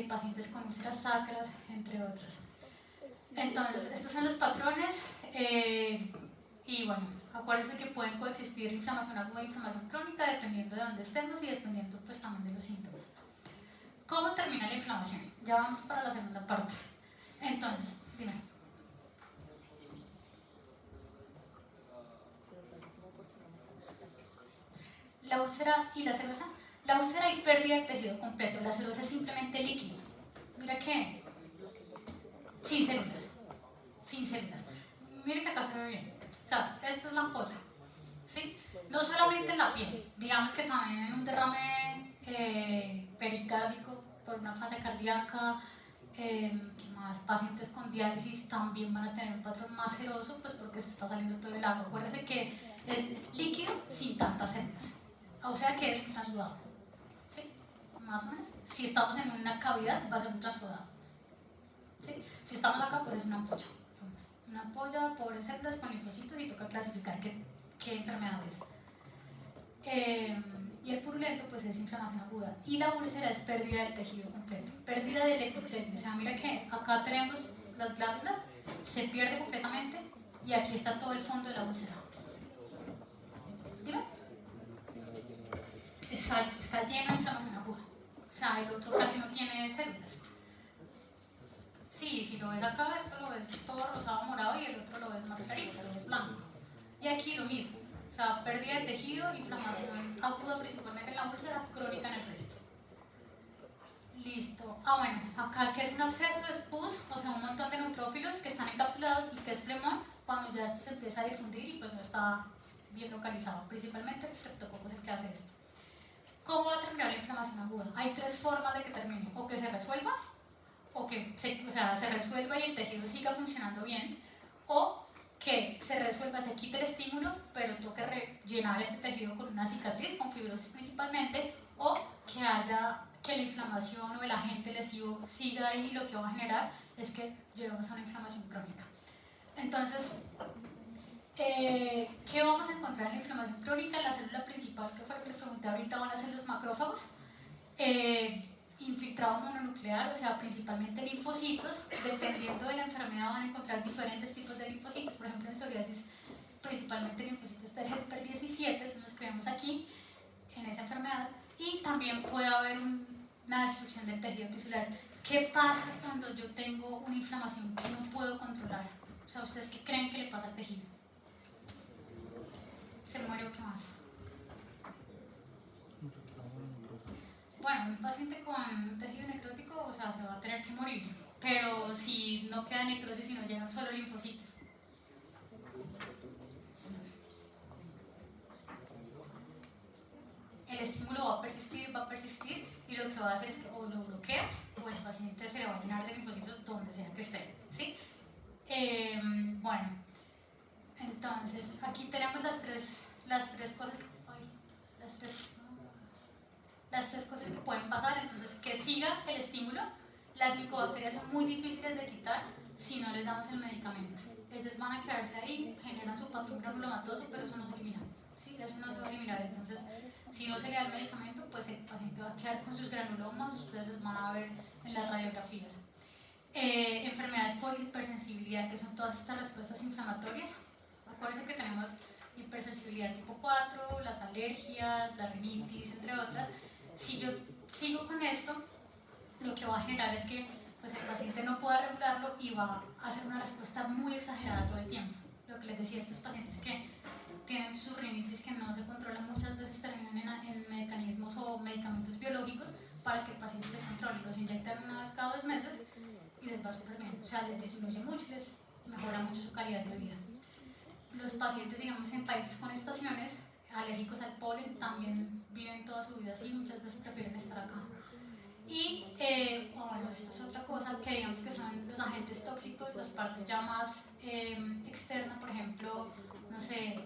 pacientes con úlceras sacras, entre otras. Entonces, estos son los patrones y bueno, acuérdense que pueden coexistir inflamación aguda e inflamación crónica dependiendo de dónde estemos y dependiendo pues también de los síntomas. ¿Cómo termina la inflamación? Ya vamos para la segunda parte. Entonces, dime. La úlcera y la serosa. La úlcera hay pérdida del tejido completo, la serosa es simplemente líquido. Mira que sin células, sin células. Mire que acá se ve bien. O sea, esta es la ampolla, ¿sí? No solamente en la piel, digamos que también en un derrame pericárdico por una falla cardíaca, más pacientes con diálisis también van a tener un patrón más seroso, pues porque se está saliendo todo el agua. Acuérdense que es líquido sin tantas células, o sea que es transudado, ¿sí? Más o menos. Si estamos en una cavidad, va a ser un transudado. ¿Sí? Si estamos acá, pues es una ampolla. Una ampolla, pobres células con linfocitos y toca clasificar qué enfermedad es. Y el purulento, pues es inflamación aguda. Y la úlcera es pérdida del tejido completo, pérdida del epitelio. O sea, mira que acá tenemos las glándulas, se pierde completamente y aquí está todo el fondo de la úlcera. está lleno de inflamación aguda. O sea, el otro casi no tiene células. Sí, si lo ves acá, esto lo ves todo rosado morado y el otro lo ves más clarito, lo ves blanco. Y aquí lo mismo. O sea, pérdida de tejido, inflamación aguda principalmente en la úlcera, crónica en el resto. Listo. Ah, bueno, acá que es un absceso, es pus, o sea, un montón de neutrófilos que están encapsulados y que es flemón cuando ya esto se empieza a difundir y pues no está bien localizado. Principalmente el streptococcus es el que hace esto. ¿Cómo va a terminar la inflamación aguda? Hay tres formas de que termine. O que se resuelva, o que se resuelva y el tejido siga funcionando bien, o que se resuelva, se quite el estímulo, pero toque rellenar este tejido con una cicatriz, con fibrosis principalmente, o que la inflamación o el agente lesivo siga ahí y lo que va a generar es que llevemos a una inflamación crónica. Entonces, ¿qué vamos a encontrar en la inflamación crónica? La célula principal, que fue la que les pregunté ahorita, van a ser los macrófagos. Infiltrado mononuclear, o sea, principalmente linfocitos. Dependiendo de la enfermedad van a encontrar diferentes tipos de linfocitos. Por ejemplo, en psoriasis, principalmente linfocitos de helper 17, son los que vemos aquí, en esa enfermedad. Y también puede haber una destrucción del tejido tisular. ¿Qué pasa cuando yo tengo una inflamación que no puedo controlar? O sea, ¿ustedes qué creen que le pasa al tejido? ¿Se muere o qué más? Bueno, un paciente con un tejido necrótico, o sea, se va a tener que morir. Pero si no queda necrosis y no llegan solo linfocitos. El estímulo va a persistir y lo que va a hacer es que o lo bloqueas o el paciente se le va a llenar de linfocitos donde sea que esté, ¿sí? Bueno, entonces aquí tenemos las tres cosas que pueden pasar. Entonces, que siga el estímulo. Las micobacterias son muy difíciles de quitar si no les damos el medicamento. Ellas van a quedarse ahí, generan su patrón granulomatoso, pero eso no se elimina. ¿Sí? Eso no se va a eliminar. Entonces, si no se le da el medicamento, pues el paciente va a quedar con sus granulomas, ustedes los van a ver en las radiografías. Enfermedades por hipersensibilidad, que son todas estas respuestas inflamatorias. Acuérdense que tenemos hipersensibilidad tipo 4, las alergias, la rinitis, entre otras. Si yo sigo con esto, lo que va a generar es que pues, el paciente no pueda regularlo y va a hacer una respuesta muy exagerada todo el tiempo. Lo que les decía a estos pacientes que tienen su rinitis que no se controla, muchas veces terminan en mecanismos o medicamentos biológicos para que el paciente se controle. Los inyectan una vez cada 2 meses y les va súper bien. O sea, les disminuye mucho y les mejora mucho su calidad de vida. Los pacientes, digamos, en países con estaciones alérgicos al polen también viven toda su vida así, muchas veces prefieren estar acá. Y, bueno, esto es otra cosa que digamos que son los agentes tóxicos, las partes ya más externas, por ejemplo, no sé,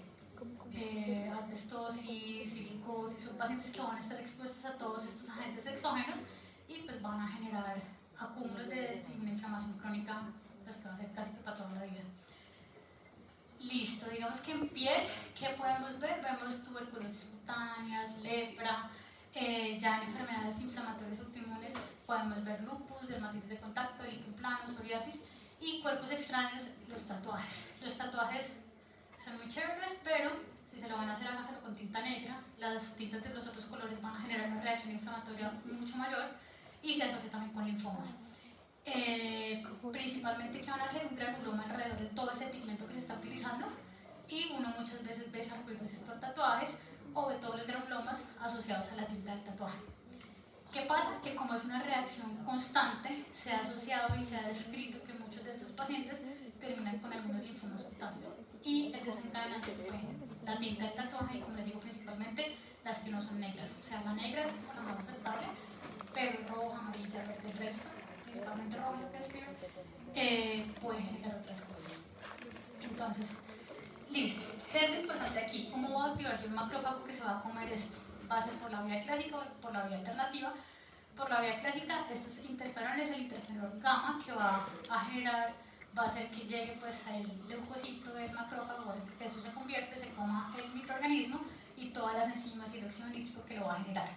asbestosis, silicosis, son pacientes que van a estar expuestos a todos estos agentes exógenos y pues van a generar acúmulos de esto y una inflamación crónica pues, que va a ser casi que para toda la vida. Listo, digamos que en piel, ¿qué podemos ver? Vemos tuberculosis cutáneas, lepra, ya en enfermedades inflamatorias autoinmunes podemos ver lupus, dermatitis de contacto, líquen plano, psoriasis y cuerpos extraños, los tatuajes. Los tatuajes son muy chéveres, pero si se lo van a hacer, hágaselo con tinta negra. Las tintas de los otros colores van a generar una reacción inflamatoria mucho mayor y se asocia también con linfomas. Principalmente que van a hacer un granuloma alrededor de todo ese pigmento que se está utilizando y uno muchas veces ve sarcoidosis por tatuajes o ve todos los granulomas asociados a la tinta del tatuaje. ¿Qué pasa? Que como es una reacción constante, se ha asociado y se ha descrito que muchos de estos pacientes terminan con algunos linfomas cutáneos y el desencadenante fue la tinta del tatuaje y como les digo principalmente las que no son negras, o sea la negra es la más aceptable, pero roja, amarilla, verde, el resto principalmente rojo lo que escribe, puede generar otras cosas. Entonces, listo. ¿Qué es lo importante aquí? ¿Cómo voy a activar yo un macrófago que se va a comer esto? ¿Va a ser por la vía clásica o por la vía alternativa? Por la vía clásica, estos interferones, el interferón gamma que va a generar, va a hacer que llegue pues al leucocito del macrófago, que eso se convierte, se coma el microorganismo y todas las enzimas y el óxido nítrico que lo va a generar.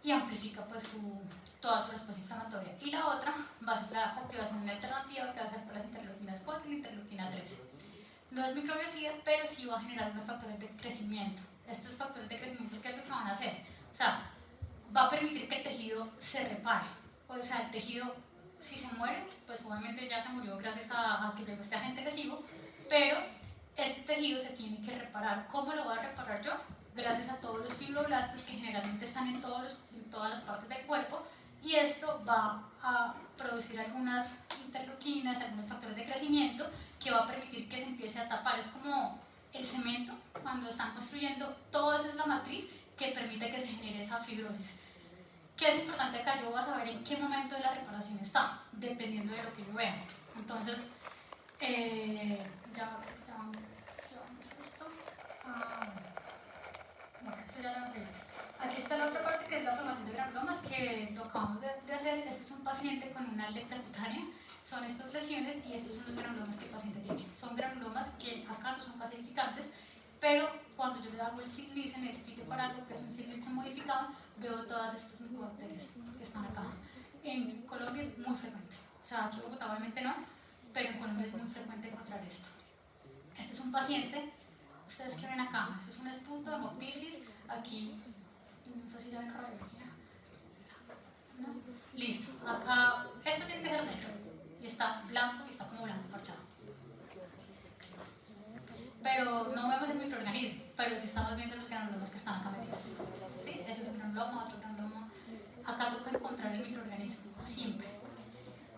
Y amplifica pues toda su respuesta inflamatoria. Y la otra va a ser la activación alternativa que va a ser por las interleuquinas 4 y la interleuquina 3. No es microbiocida, pero sí va a generar unos factores de crecimiento. Estos factores de crecimiento, ¿qué es lo que van a hacer? O sea, va a permitir que el tejido se repare. O sea, el tejido, si se muere, pues obviamente ya se murió gracias a que llegó este agente lesivo, pero este tejido se tiene que reparar. ¿Cómo lo voy a reparar yo? Gracias a todos los fibroblastos que generalmente están en todas las partes del cuerpo, y esto va a producir algunas interleuquinas, algunos factores de crecimiento que va a permitir que se empiece a tapar. Es como el cemento, cuando están construyendo, todo eso es la matriz que permite que se genere esa fibrosis. ¿Qué es importante acá? Yo voy a saber en qué momento de la reparación está, dependiendo de lo que yo vea. Entonces, ya vamos esto. Bueno, eso ya lo hemos visto. Aquí está la otra parte, que es la formación de granulomas, que lo acabamos de hacer. Este es un paciente con una lepra cutánea. Son estas lesiones y estos son los granulomas que el paciente tiene. Son granulomas que acá no son calcificantes, pero cuando yo le hago el Signisen, el fitoparado, que es un Signisen modificado, veo todas estas micobacterias que están acá. En Colombia es muy frecuente. O sea, aquí en Bogotá obviamente no, pero en Colombia es muy frecuente encontrar esto. Este es un paciente, ustedes que ven acá, este es un esputo, hemoptisis, aquí, no sé si ya ven radiología. ¿No? Listo, acá, esto tiene que ser negro, y está blanco, y está como blanco parchado. Pero no vemos el microorganismo, pero sí estamos viendo los granulomas que están acá metidos. ¿Sí? Ese es un granuloma, otro granuloma. Acá toca encontrar el microorganismo, siempre.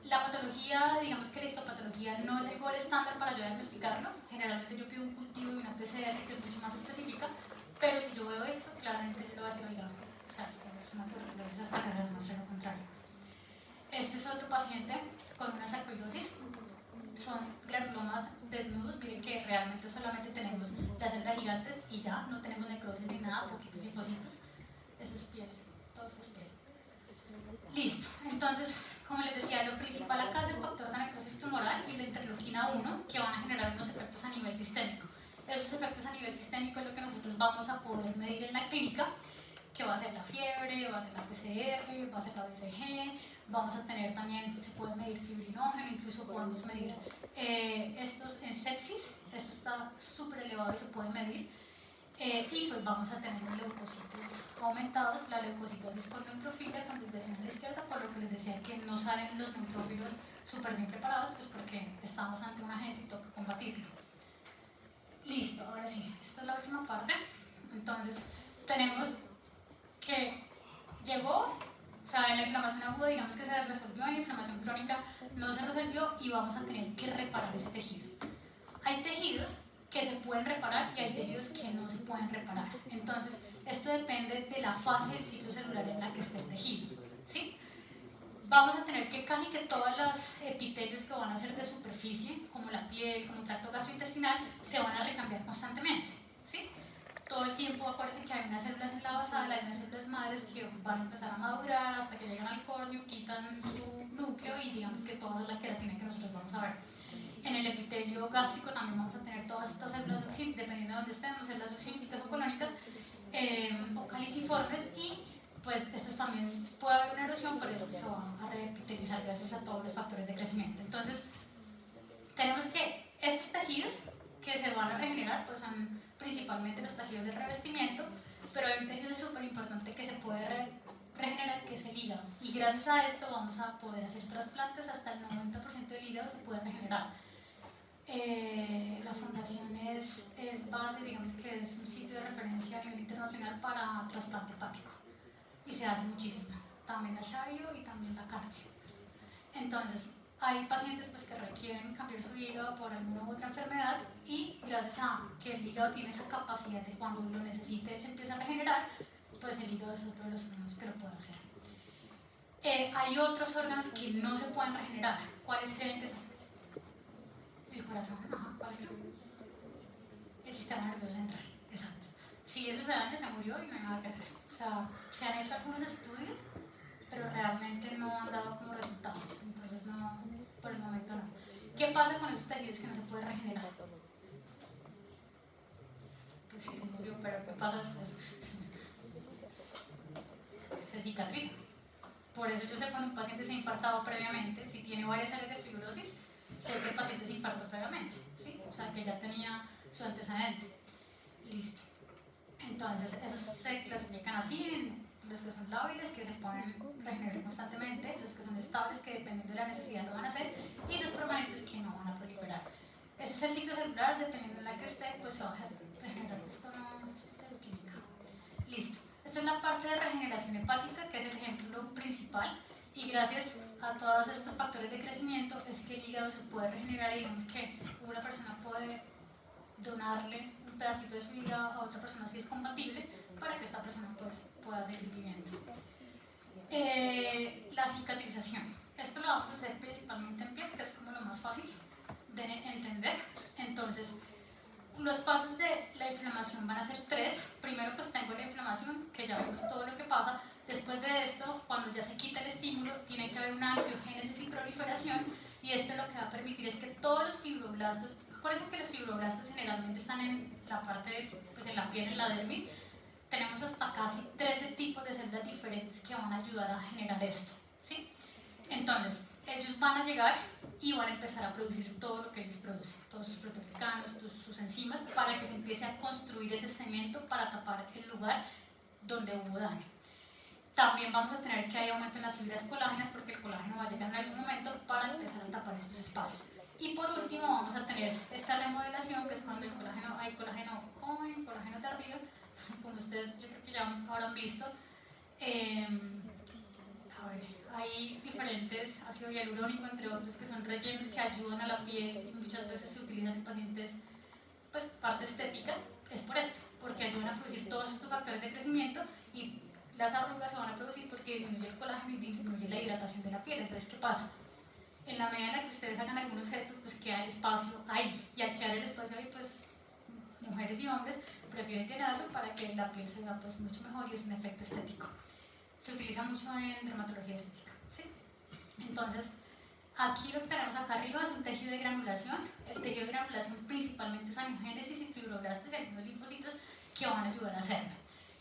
La patología, digamos que la histopatología no es el gol estándar para yo diagnosticarlo. Generalmente yo pido un cultivo y una PCR que es mucho más específica, pero si yo veo esto, claramente yo lo voy a decir, oiga, o sea, esto es una tuberculosis hasta que se demuestre lo contrario. Este es otro paciente con una sarcoidosis. Son granulomas desnudos, miren que realmente solamente tenemos las células gigantes y ya, no tenemos necrosis ni nada, poquitos linfocitos. Eso es piel, todo esto es piel. Listo, entonces, como les decía, lo principal acá es el factor de necrosis tumoral y la interleuquina 1, que van a generar unos efectos a nivel sistémico. Esos efectos a nivel sistémico es lo que nosotros vamos a poder medir en la clínica, que va a ser la fiebre, va a ser la PCR, va a ser la BCG, vamos a tener también, se puede medir fibrinógeno, incluso podemos medir estos en sepsis, esto está súper elevado y se puede medir, y pues vamos a tener los leucocitos aumentados, la leucocitosis por neutrofilia con desviación a la izquierda, por lo que les decía que no salen los neutrófilos súper bien preparados, pues porque estamos ante un agente y toca combatirlo. Listo, ahora sí, esta es la última parte. Entonces, tenemos que llegó, o sea, en la inflamación aguda, digamos que se resolvió, en la inflamación crónica no se resolvió y vamos a tener que reparar ese tejido. Hay tejidos que se pueden reparar y hay tejidos que no se pueden reparar. Entonces, esto depende de la fase del ciclo celular en la que esté el tejido, ¿sí? Vamos a tener que casi que todos los epitelios que van a ser de superficie, como la piel, como el tracto gastrointestinal, se van a recambiar constantemente, ¿sí? Todo el tiempo, acuérdense que hay unas células en la basal, hay unas células madres que van a empezar a madurar hasta que llegan al córneo, quitan su núcleo y digamos que toda la queratina que nosotros vamos a ver. En el epitelio gástrico también vamos a tener todas estas células oxínicas, dependiendo de dónde estemos, células oxínicas o colónicas, o caliciformes, y pues estas también puede haber una erosión, pero esto se va a reepitelizar gracias a todos los factores de crecimiento. Entonces, tenemos que estos tejidos que se van a regenerar, pues son principalmente los tejidos de revestimiento, pero hay un tejido súper importante que se puede regenerar, que es el hígado, y gracias a esto vamos a poder hacer trasplantes. Hasta el 90% del hígado se puede regenerar. La fundación es base, digamos que es un sitio de referencia a nivel internacional para trasplante hepático y se hace muchísimo, también la Shavio y también la cardio. Entonces, hay pacientes pues, que requieren cambiar su hígado por alguna u otra enfermedad, y gracias a que el hígado tiene esa capacidad de cuando lo necesite se empieza a regenerar, pues el hígado es otro de los órganos que lo puede hacer. Hay otros órganos que no se pueden regenerar. ¿Cuáles creen que son? El corazón, ¿cuál es? El sistema nervioso central, exacto. Si eso se daña, se murió y no hay nada que hacer. O sea, se han hecho algunos estudios, pero realmente no han dado como resultado. Entonces, no, por el momento no. ¿Qué pasa con esos tejidos que no se pueden regenerar? Pues sí, se murió, pero ¿qué pasa después? Se cicatriza. Por eso yo sé cuando un paciente se ha infartado previamente, si tiene varias áreas de fibrosis, sé que el paciente se infartó previamente, ¿sí? O sea, que ya tenía su antecedente. Listo. Entonces, esos se clasifican así que son lábiles, que se pueden regenerar constantemente, los que son estables, que dependiendo de la necesidad lo van a hacer, y los permanentes que no van a proliferar. Ese es el ciclo celular, dependiendo de la que esté, pues se va a regenerar. Esto no es bioquímica. Listo. Esta es la parte de regeneración hepática, que es el ejemplo principal, y gracias a todos estos factores de crecimiento es que el hígado se puede regenerar, y digamos que una persona puede donarle un pedacito de su hígado a otra persona si es compatible, para que esta persona pues, pueda seguir viviendo. La cicatrización. Esto lo vamos a hacer principalmente en piel, que es como lo más fácil de entender. Entonces, los pasos de la inflamación van a ser 3. Primero pues tengo la inflamación, que ya vemos todo lo que pasa. Después de esto, cuando ya se quita el estímulo, tiene que haber una angiogénesis y proliferación, y esto lo que va a permitir es que todos los fibroblastos, acuérdense que los fibroblastos generalmente están en la parte de, pues en la piel, en la dermis. Tenemos hasta casi 13 tipos de células diferentes que van a ayudar a generar esto, ¿sí? Entonces, ellos van a llegar y van a empezar a producir todo lo que ellos producen, todos sus proteoglicanos, sus enzimas, para que se empiece a construir ese cemento para tapar el lugar donde hubo daño. También vamos a tener que aumento en las fibras colágenas, porque el colágeno va a llegar en algún momento para empezar a tapar estos espacios. Y por último vamos a tener esta remodelación, que es cuando el colágeno, hay colágeno joven, colágeno tardío, como ustedes yo creo que ya habrán visto. A ver, hay diferentes ácido hialurónico, entre otros, que son rellenos que ayudan a la piel y muchas veces se utilizan en pacientes, pues, parte estética. Es por esto, porque ayudan a producir todos estos factores de crecimiento, y las arrugas se van a producir porque disminuye el colágeno y disminuye la hidratación de la piel. Entonces, ¿qué pasa? En la medida en la que ustedes hagan algunos gestos, pues queda el espacio ahí, y al quedar el espacio ahí, pues mujeres y hombres prefieren llenarlo para que la piel se vea pues mucho mejor, y es un efecto estético. Se utiliza mucho en dermatología estética, ¿sí? Entonces, aquí lo que tenemos acá arriba es un tejido de granulación. El tejido de granulación principalmente es angiogénesis y fibroblastos y algunos linfocitos que van a ayudar a hacerlo.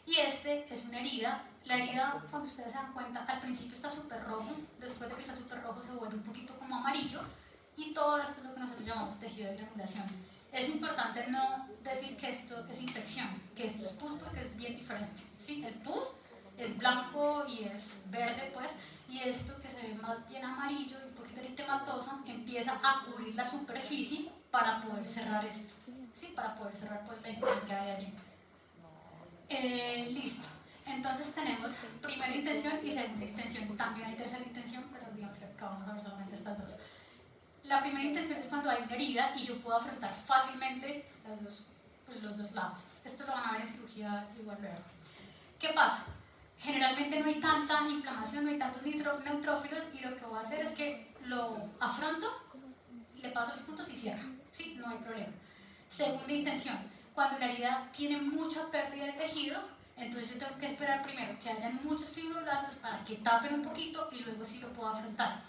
Y este es una herida. La herida, cuando ustedes se dan cuenta, al principio está súper rojo, después de que está súper rojo se vuelve un poquito como amarillo, y todo esto es lo que nosotros llamamos tejido de granulación. Es importante no decir que esto es infección, que esto es pus, porque es bien diferente, ¿sí? El pus es blanco y es verde, pues, y esto que se ve más bien amarillo y un poquito eritematoso empieza a cubrir la superficie para poder cerrar esto, ¿sí? Para poder cerrar pues, la incidencia que hay allí. Listo. Entonces tenemos primera intención y segunda intención. También hay tercera intención, pero digamos que acá vamos a ver solamente estas dos. La primera intención es cuando hay una herida y yo puedo afrontar fácilmente los dos lados. Esto lo van a ver en cirugía igual luego. ¿Qué pasa? Generalmente no hay tanta inflamación, no hay tantos neutrófilos, y lo que voy a hacer es que lo afronto, le paso los puntos y cierro. ¿Sí? No hay problema. Segunda intención, cuando la herida tiene mucha pérdida de tejido, entonces yo tengo que esperar primero que hayan muchos fibroblastos para que tapen un poquito, y luego sí lo puedo afrontar.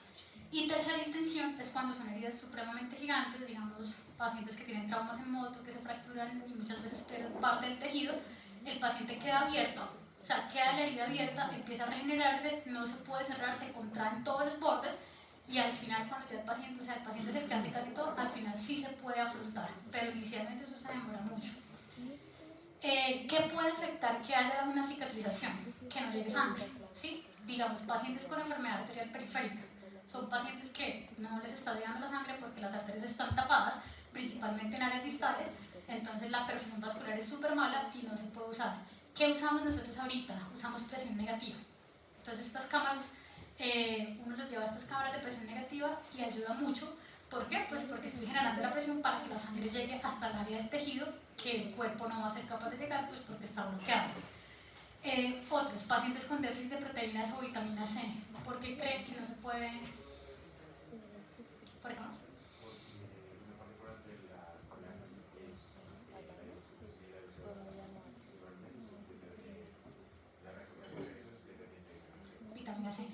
Y tercera intención es cuando son heridas supremamente gigantes, digamos pacientes que tienen traumas en moto, que se fracturan y muchas veces pierden parte del tejido. El paciente queda abierto, o sea, queda la herida abierta, empieza a regenerarse, no se puede cerrar, se contraen todos los bordes, y al final, cuando ya el paciente, o sea, el paciente es el que hace casi todo, al final sí se puede afrontar, pero inicialmente eso se demora mucho. ¿Qué puede afectar que haya una cicatrización? Que no llegue sangre, ¿sí? Digamos, pacientes con enfermedad arterial periférica. Son pacientes que no les está llegando la sangre porque las arterias están tapadas, principalmente en áreas distales, entonces la perfusión vascular es súper mala y no se puede usar. ¿Qué usamos nosotros ahorita? Usamos presión negativa. Entonces estas cámaras, uno los lleva a estas cámaras de presión negativa y ayuda mucho. ¿Por qué? Pues porque estoy generando la presión para que la sangre llegue hasta el área del tejido que el cuerpo no va a ser capaz de llegar, pues porque está bloqueado. Otros, pacientes con déficit de proteínas o vitamina C. ¿Por qué creen que no se puede? ¿Por qué no? Vitamina C.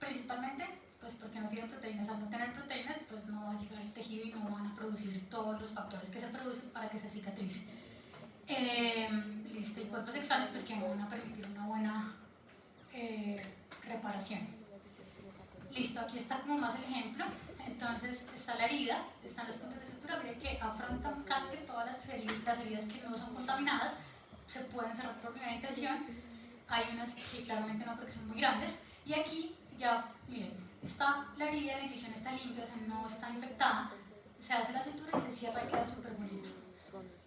Principalmente, pues porque no tienen proteínas. Al no tener proteínas, pues no va a llegar el tejido y no van a producir todos los factores que se producen para que se cicatrice. Listo, y cuerpos sexuales, pues que van a permitir una buena reparación. Listo, aquí está como más el ejemplo. Entonces está la herida, están los puntos de sutura, miren que afrontan casi que todas las heridas que no son contaminadas, se pueden cerrar por primera intención. hay unas que claramente no porque son muy grandes, y aquí ya, miren, está la herida, la incisión está limpia, o sea, no está infectada, se hace la sutura y se cierra y queda súper bonito.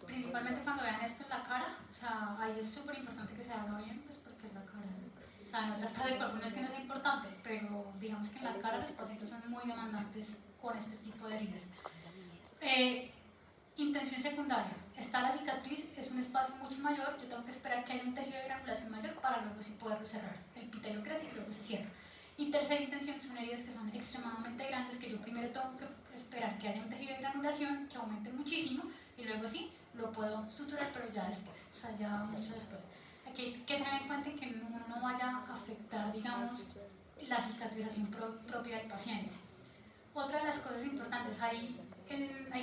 Principalmente cuando vean esto en la cara, o sea, ahí es súper importante que se haga bien, pues porque es la cara. O sea, en otras partes del cuerpo no es que no sea importante, pero digamos que en la cara los pacientes son muy demandantes con este tipo de heridas. Intención secundaria. Está la cicatriz, es un espacio mucho mayor, yo tengo que esperar que haya un tejido de granulación mayor para luego sí poderlo cerrar. El epitelio crece y luego se cierra. Y tercera intención son heridas que son extremadamente grandes, que yo primero tengo que esperar que haya un tejido de granulación que aumente muchísimo y luego sí lo puedo suturar, pero ya después, o sea, ya mucho después. Aquí hay que tener en cuenta que uno no vaya a afectar, digamos, la cicatrización propia del paciente. Otra de las cosas importantes, hay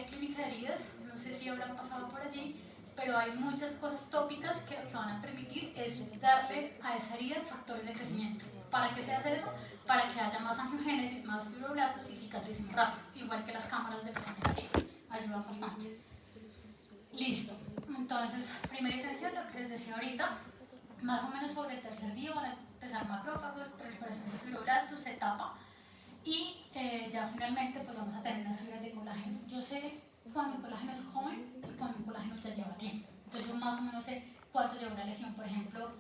clínica de heridas, no sé si habrán pasado por allí, pero hay muchas cosas tópicas que lo que van a permitir es darle a esa herida factores de crecimiento. ¿Para qué se hace eso? Para que haya más angiogénesis, más fibroblastos y cicatricen rápido, igual que las cámaras de presión negativa, ayudan bastante. Listo, entonces, primera intención, lo que les decía ahorita, más o menos sobre el tercer día van a empezar macrófagos, proliferación de fibroblastos, se tapa. Y ya finalmente pues vamos a tener unas fibras de colágeno. Yo sé cuando el colágeno es joven y cuando el colágeno ya lleva tiempo. Entonces yo más o menos sé cuánto lleva una lesión. Por ejemplo,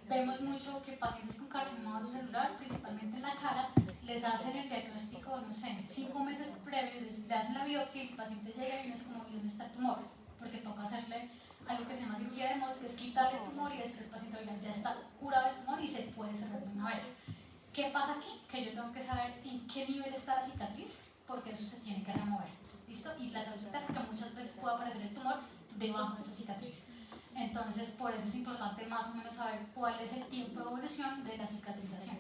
vemos mucho que pacientes con carcinoma celular, principalmente en la cara, les hacen el diagnóstico, no sé, 5 meses previos, les hacen la biopsia y el paciente llega y no es como, ¿dónde está el tumor? Porque toca hacerle algo que se llama cirugía de Mohs, que es quitarle el tumor y después el paciente ya está curado el tumor y se puede cerrar de una vez. ¿Qué pasa aquí? Que yo tengo que saber en qué nivel está la cicatriz, porque eso se tiene que remover. ¿Listo? Y la cicatriz, que muchas veces puede aparecer el tumor debajo de esa cicatriz. Entonces, por eso es importante más o menos saber cuál es el tiempo de evolución de la cicatrización.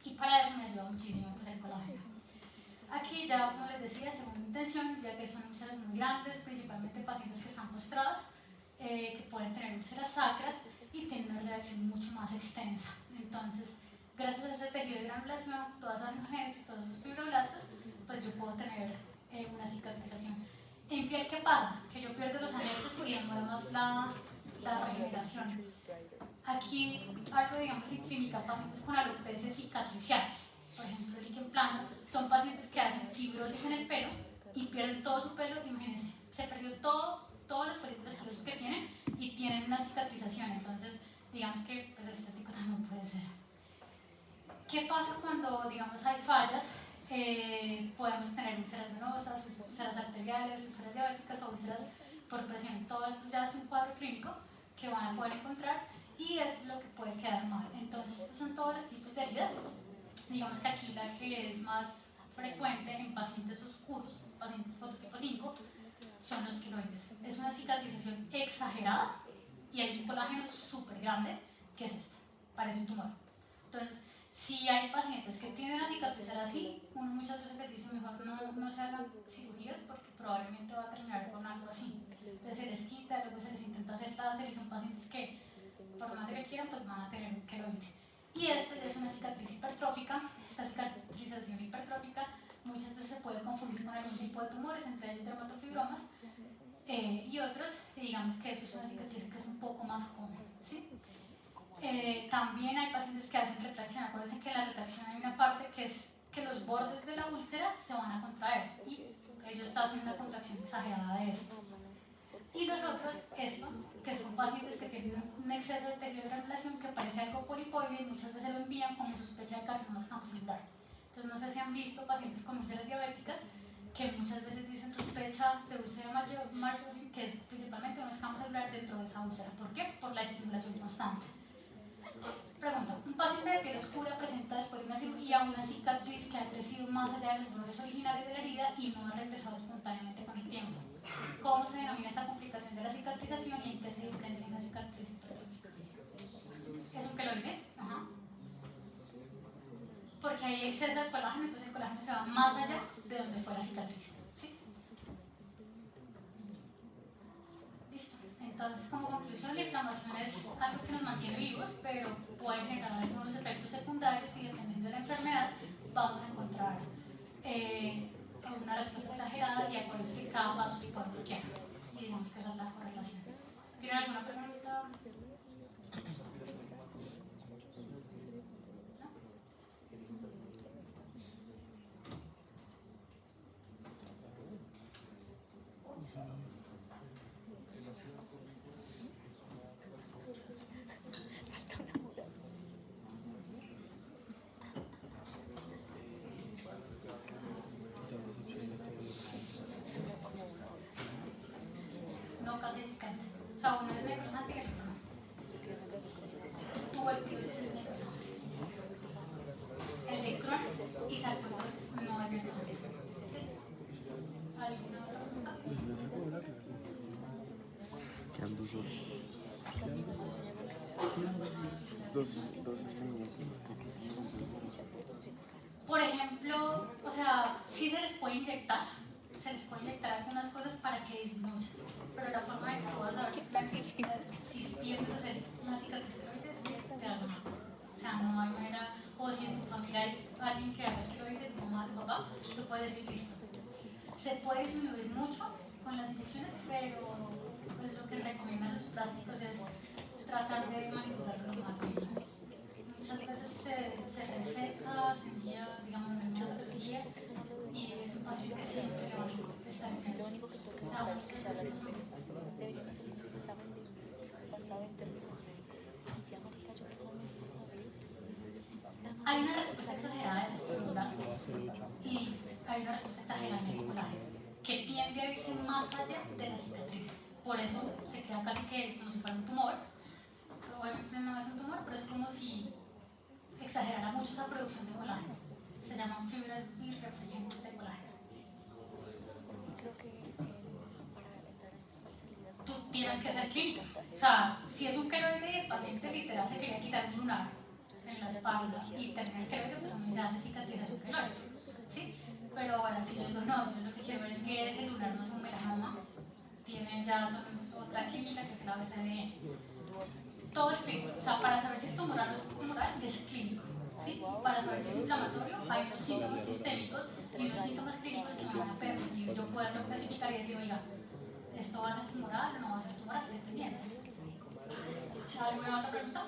Y para eso me ayuda muchísimo pues, el colágeno. Aquí ya, como les decía, segunda intención, ya que son úlceras muy grandes, principalmente pacientes que están postrados, que pueden tener úlceras sacras y tienen una reacción mucho más extensa. Entonces, gracias a ese tejido de granulación, todas esas angiogénesis, todos esos fibroblastos, pues yo puedo tener una cicatrización. En piel, ¿qué pasa? Que yo pierdo los anexos y demora más la regeneración. Aquí, algo digamos en clínica, pacientes con alopecias cicatriciales, por ejemplo, líquen plano, son pacientes que hacen fibrosis en el pelo y pierden todo su pelo, imagínense, se perdió todos los folículos pelosos que tienen y tienen una cicatrización, entonces digamos que pues, el estético también puede ser. ¿Qué pasa cuando, digamos, hay fallas? Podemos tener úlceras venosas, úlceras arteriales, úlceras diabéticas o úlceras por presión. Todo esto ya es un cuadro clínico que van a poder encontrar y esto es lo que puede quedar mal. Entonces, estos son todos los tipos de heridas. Digamos que aquí la que es más frecuente en pacientes oscuros, pacientes fototipo 5, son los queloides. Es una cicatrización exagerada y hay un colágeno súper grande, que es esto, parece un tumor. Entonces, si hay pacientes que tienden a cicatrizar así, uno muchas veces les dice mejor no se hagan cirugías porque probablemente va a terminar con algo así. Entonces se les quita, luego se les intenta hacer láser y son pacientes que por más de que quieran pues van a tener un queloide. Y esta ya es una cicatriz hipertrófica. Esta cicatrización hipertrófica muchas veces se puede confundir con algún tipo de tumores, entre ellos dermatofibromas y otros, digamos que eso es una cicatriz que es un poco más común, ¿sí? También hay pacientes que hacen retracción. Acuérdense que en la retracción hay una parte que es que los bordes de la úlcera se van a contraer y ellos hacen una contracción exagerada de esto. Y nosotros, esto, que son pacientes que tienen un exceso de tejido de granulación que parece algo polipoide y muchas veces lo envían como sospecha de carcinoma escamocelular. Entonces, no sé si han visto pacientes con úlceras diabéticas que muchas veces dicen sospecha de úlcera Marjorie, que es principalmente un escamo celular dentro de esa úlcera. ¿Por qué? Por la estimulación constante. Pregunta, un paciente de piel oscura presenta después de una cirugía una cicatriz que ha crecido más allá de los bordes originales de la herida y no ha regresado espontáneamente con el tiempo. ¿Cómo se denomina esta complicación de la cicatrización y en qué se diferencia una cicatriz hipertrófica? ¿Es un queloide? Ajá. Porque ahí hay exceso de colágeno, entonces el colágeno se va más allá de donde fue la cicatriz. ¿Sí? Listo. Entonces, como conclusión, la inflamación es algo que nos mantiene vivos, pero puede generar algunos efectos secundarios y dependiendo de la enfermedad, vamos a encontrar una respuesta exagerada y acuérdense que cada paso se puede bloquear. Y digamos que esa es la correlación. ¿Tienen alguna pregunta? O sea, uno es necrosante y el otro no. Tuberculosis es necrosante. El de Crohn y sarcoidosis no es necrosante. ¿Alguna otra pregunta? Quedan dos horas. Dos niños. Por ejemplo, o sea, sí se les puede inyectar algunas cosas para que disminuya, pero la forma de que tú vas a ver si piensas hacer una cicatriz esteroide es que te hagan algo. O sea, no hay manera, o si en tu familia hay alguien que haga esteroides, tu mamá, tu papá, tú puedes decir listo. Se puede disminuir mucho con las inyecciones, pero pues lo que recomiendan los plásticos es tratar de manipularlo lo más mínimo. Muchas veces se receta, se envía, digamos, una patología y es un paciente que siempre le va a estar enfermo. Lo único que toca es que se haga el expreso. Deberían hacer un examen basado en términos médicos. Y ya, marica, yo con esto sabré. Hay una respuesta exagerada de los gastos y hay una respuesta exagerada en el colágeno que tiende a irse más allá de la cicatriz. Por eso se queda casi que como si fuera un tumor. Obviamente no es un tumor, pero es como si exagerara mucho esa producción de colágeno. Se llaman fibras birrefringentes de colágeno. Creo que para entrar a esta especialidad Tú tienes que ser clínico. O sea, si es un queloide, el paciente literal se quería quitar un lunar en la espalda y termina el queloide, pues uno ya hace cicatrización queloide. ¿Sí? Pero bueno, si yo digo, no, yo lo que quiero ver es que ese lunar no es un melanoma, tiene ya otra clínica que es la BCDE. Todo es clínico. O sea, para saber si es tumoral o no es tumoral, es clínico. ¿Sí? Para saber si es inflamatorio, hay unos síntomas sistémicos y unos síntomas clínicos que me van a permitir yo poderlo clasificar y decir, oiga, esto va a ser tumoral o no va a ser tumoral, dependiendo. ¿Alguna otra pregunta?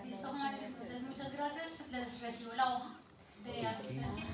Listo, Juan. Entonces, muchas gracias. Les recibo la hoja de asistencia.